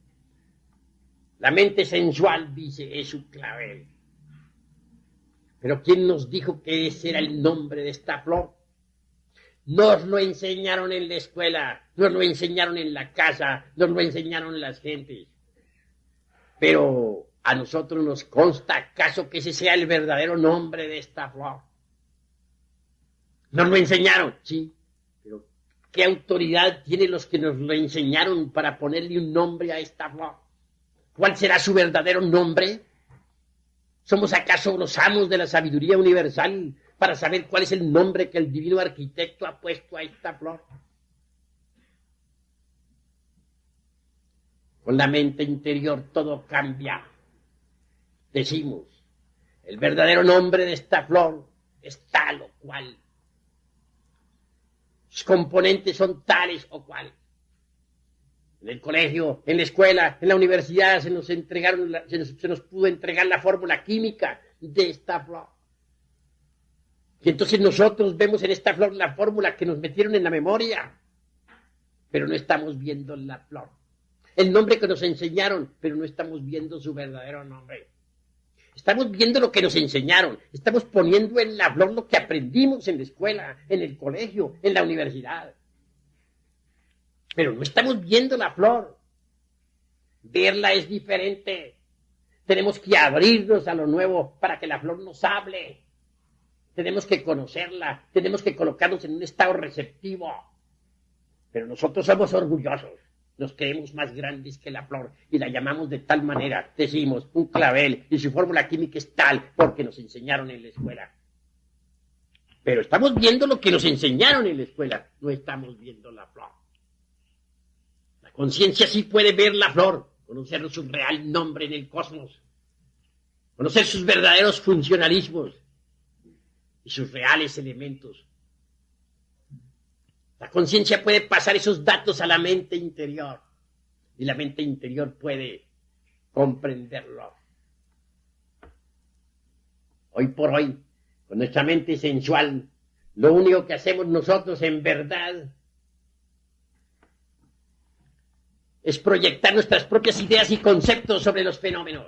La mente sensual dice, es un clavel. Pero ¿quién nos dijo que ese era el nombre de esta flor? Nos lo enseñaron en la escuela, nos lo enseñaron en la casa, nos lo enseñaron las gentes. Pero a nosotros nos consta acaso que ese sea el verdadero nombre de esta flor. Nos lo enseñaron, sí, pero ¿qué autoridad tienen los que nos lo enseñaron para ponerle un nombre a esta flor? ¿Cuál será su verdadero nombre? ¿Somos acaso los amos de la sabiduría universal para saber cuál es el nombre que el divino arquitecto ha puesto a esta flor? Con la mente interior todo cambia. Decimos, el verdadero nombre de esta flor es tal o cual. Sus componentes son tales o cuales. En el colegio, en la escuela, en la universidad se nos pudo entregar la fórmula química de esta flor. Y entonces nosotros vemos en esta flor la fórmula que nos metieron en la memoria, pero no estamos viendo la flor. El nombre que nos enseñaron, pero no estamos viendo su verdadero nombre. Estamos viendo lo que nos enseñaron, estamos poniendo en la flor lo que aprendimos en la escuela, en el colegio, en la universidad. Pero no estamos viendo la flor. Verla es diferente. Tenemos que abrirnos a lo nuevo para que la flor nos hable. Tenemos que conocerla, tenemos que colocarnos en un estado receptivo. Pero nosotros somos orgullosos, nos creemos más grandes que la flor y la llamamos de tal manera, decimos, un clavel, y su fórmula química es tal porque nos enseñaron en la escuela. Pero estamos viendo lo que nos enseñaron en la escuela, no estamos viendo la flor. La conciencia sí puede ver la flor, conocer su real nombre en el cosmos, conocer sus verdaderos funcionalismos y sus reales elementos. La conciencia puede pasar esos datos a la mente interior y la mente interior puede comprenderlo. Hoy por hoy, con nuestra mente sensual, lo único que hacemos nosotros en verdad es proyectar nuestras propias ideas y conceptos sobre los fenómenos.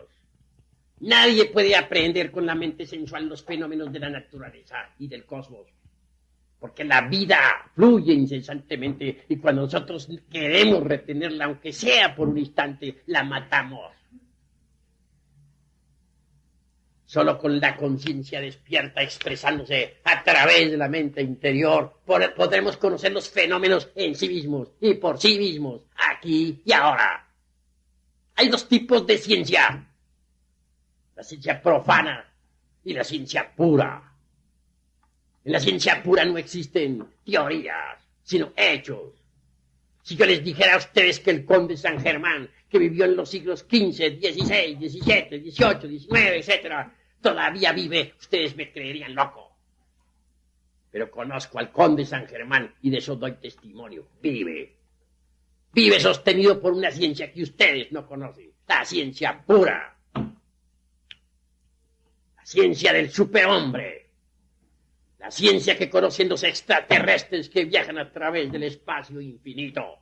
Nadie puede aprender con la mente sensual los fenómenos de la naturaleza y del cosmos. Porque la vida fluye incesantemente y cuando nosotros queremos retenerla, aunque sea por un instante, la matamos. Solo con la conciencia despierta expresándose a través de la mente interior podremos conocer los fenómenos en sí mismos y por sí mismos, aquí y ahora. Hay dos tipos de ciencia: la ciencia profana y la ciencia pura. En la ciencia pura no existen teorías, sino hechos. Si yo les dijera a ustedes que el conde San Germán, que vivió en los siglos XV, XVI, XVII, XVIII, XIX, etc., todavía vive, ustedes me creerían loco. Pero conozco al conde San Germán y de eso doy testimonio. Vive. Vive sostenido por una ciencia que ustedes no conocen. La ciencia pura. La ciencia del superhombre. La ciencia que conocen los extraterrestres que viajan a través del espacio infinito.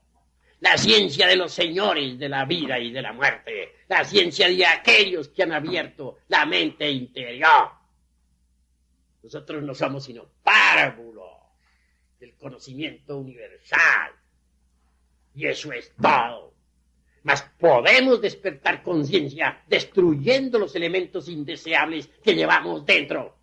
La ciencia de los señores de la vida y de la muerte. La ciencia de aquellos que han abierto la mente interior. Nosotros no somos sino párvulos del conocimiento universal. Y eso es todo. Mas podemos despertar conciencia destruyendo los elementos indeseables que llevamos dentro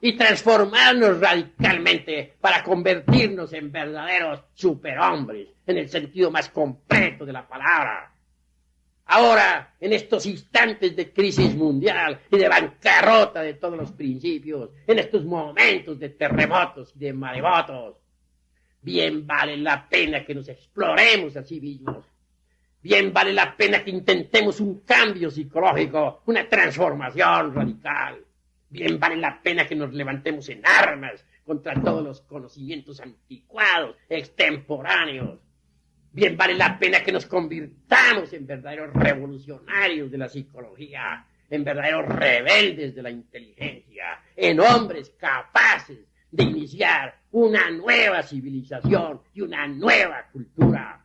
y transformarnos radicalmente para convertirnos en verdaderos superhombres en el sentido más completo de la palabra. Ahora, en estos instantes de crisis mundial y de bancarrota de todos los principios, en estos momentos de terremotos y de maremotos, bien vale la pena que nos exploremos a sí mismos. Bien vale la pena que intentemos un cambio psicológico, una transformación radical. Bien vale la pena que nos levantemos en armas contra todos los conocimientos anticuados, extemporáneos. Bien vale la pena que nos convirtamos en verdaderos revolucionarios de la psicología, en verdaderos rebeldes de la inteligencia, en hombres capaces de iniciar una nueva civilización y una nueva cultura.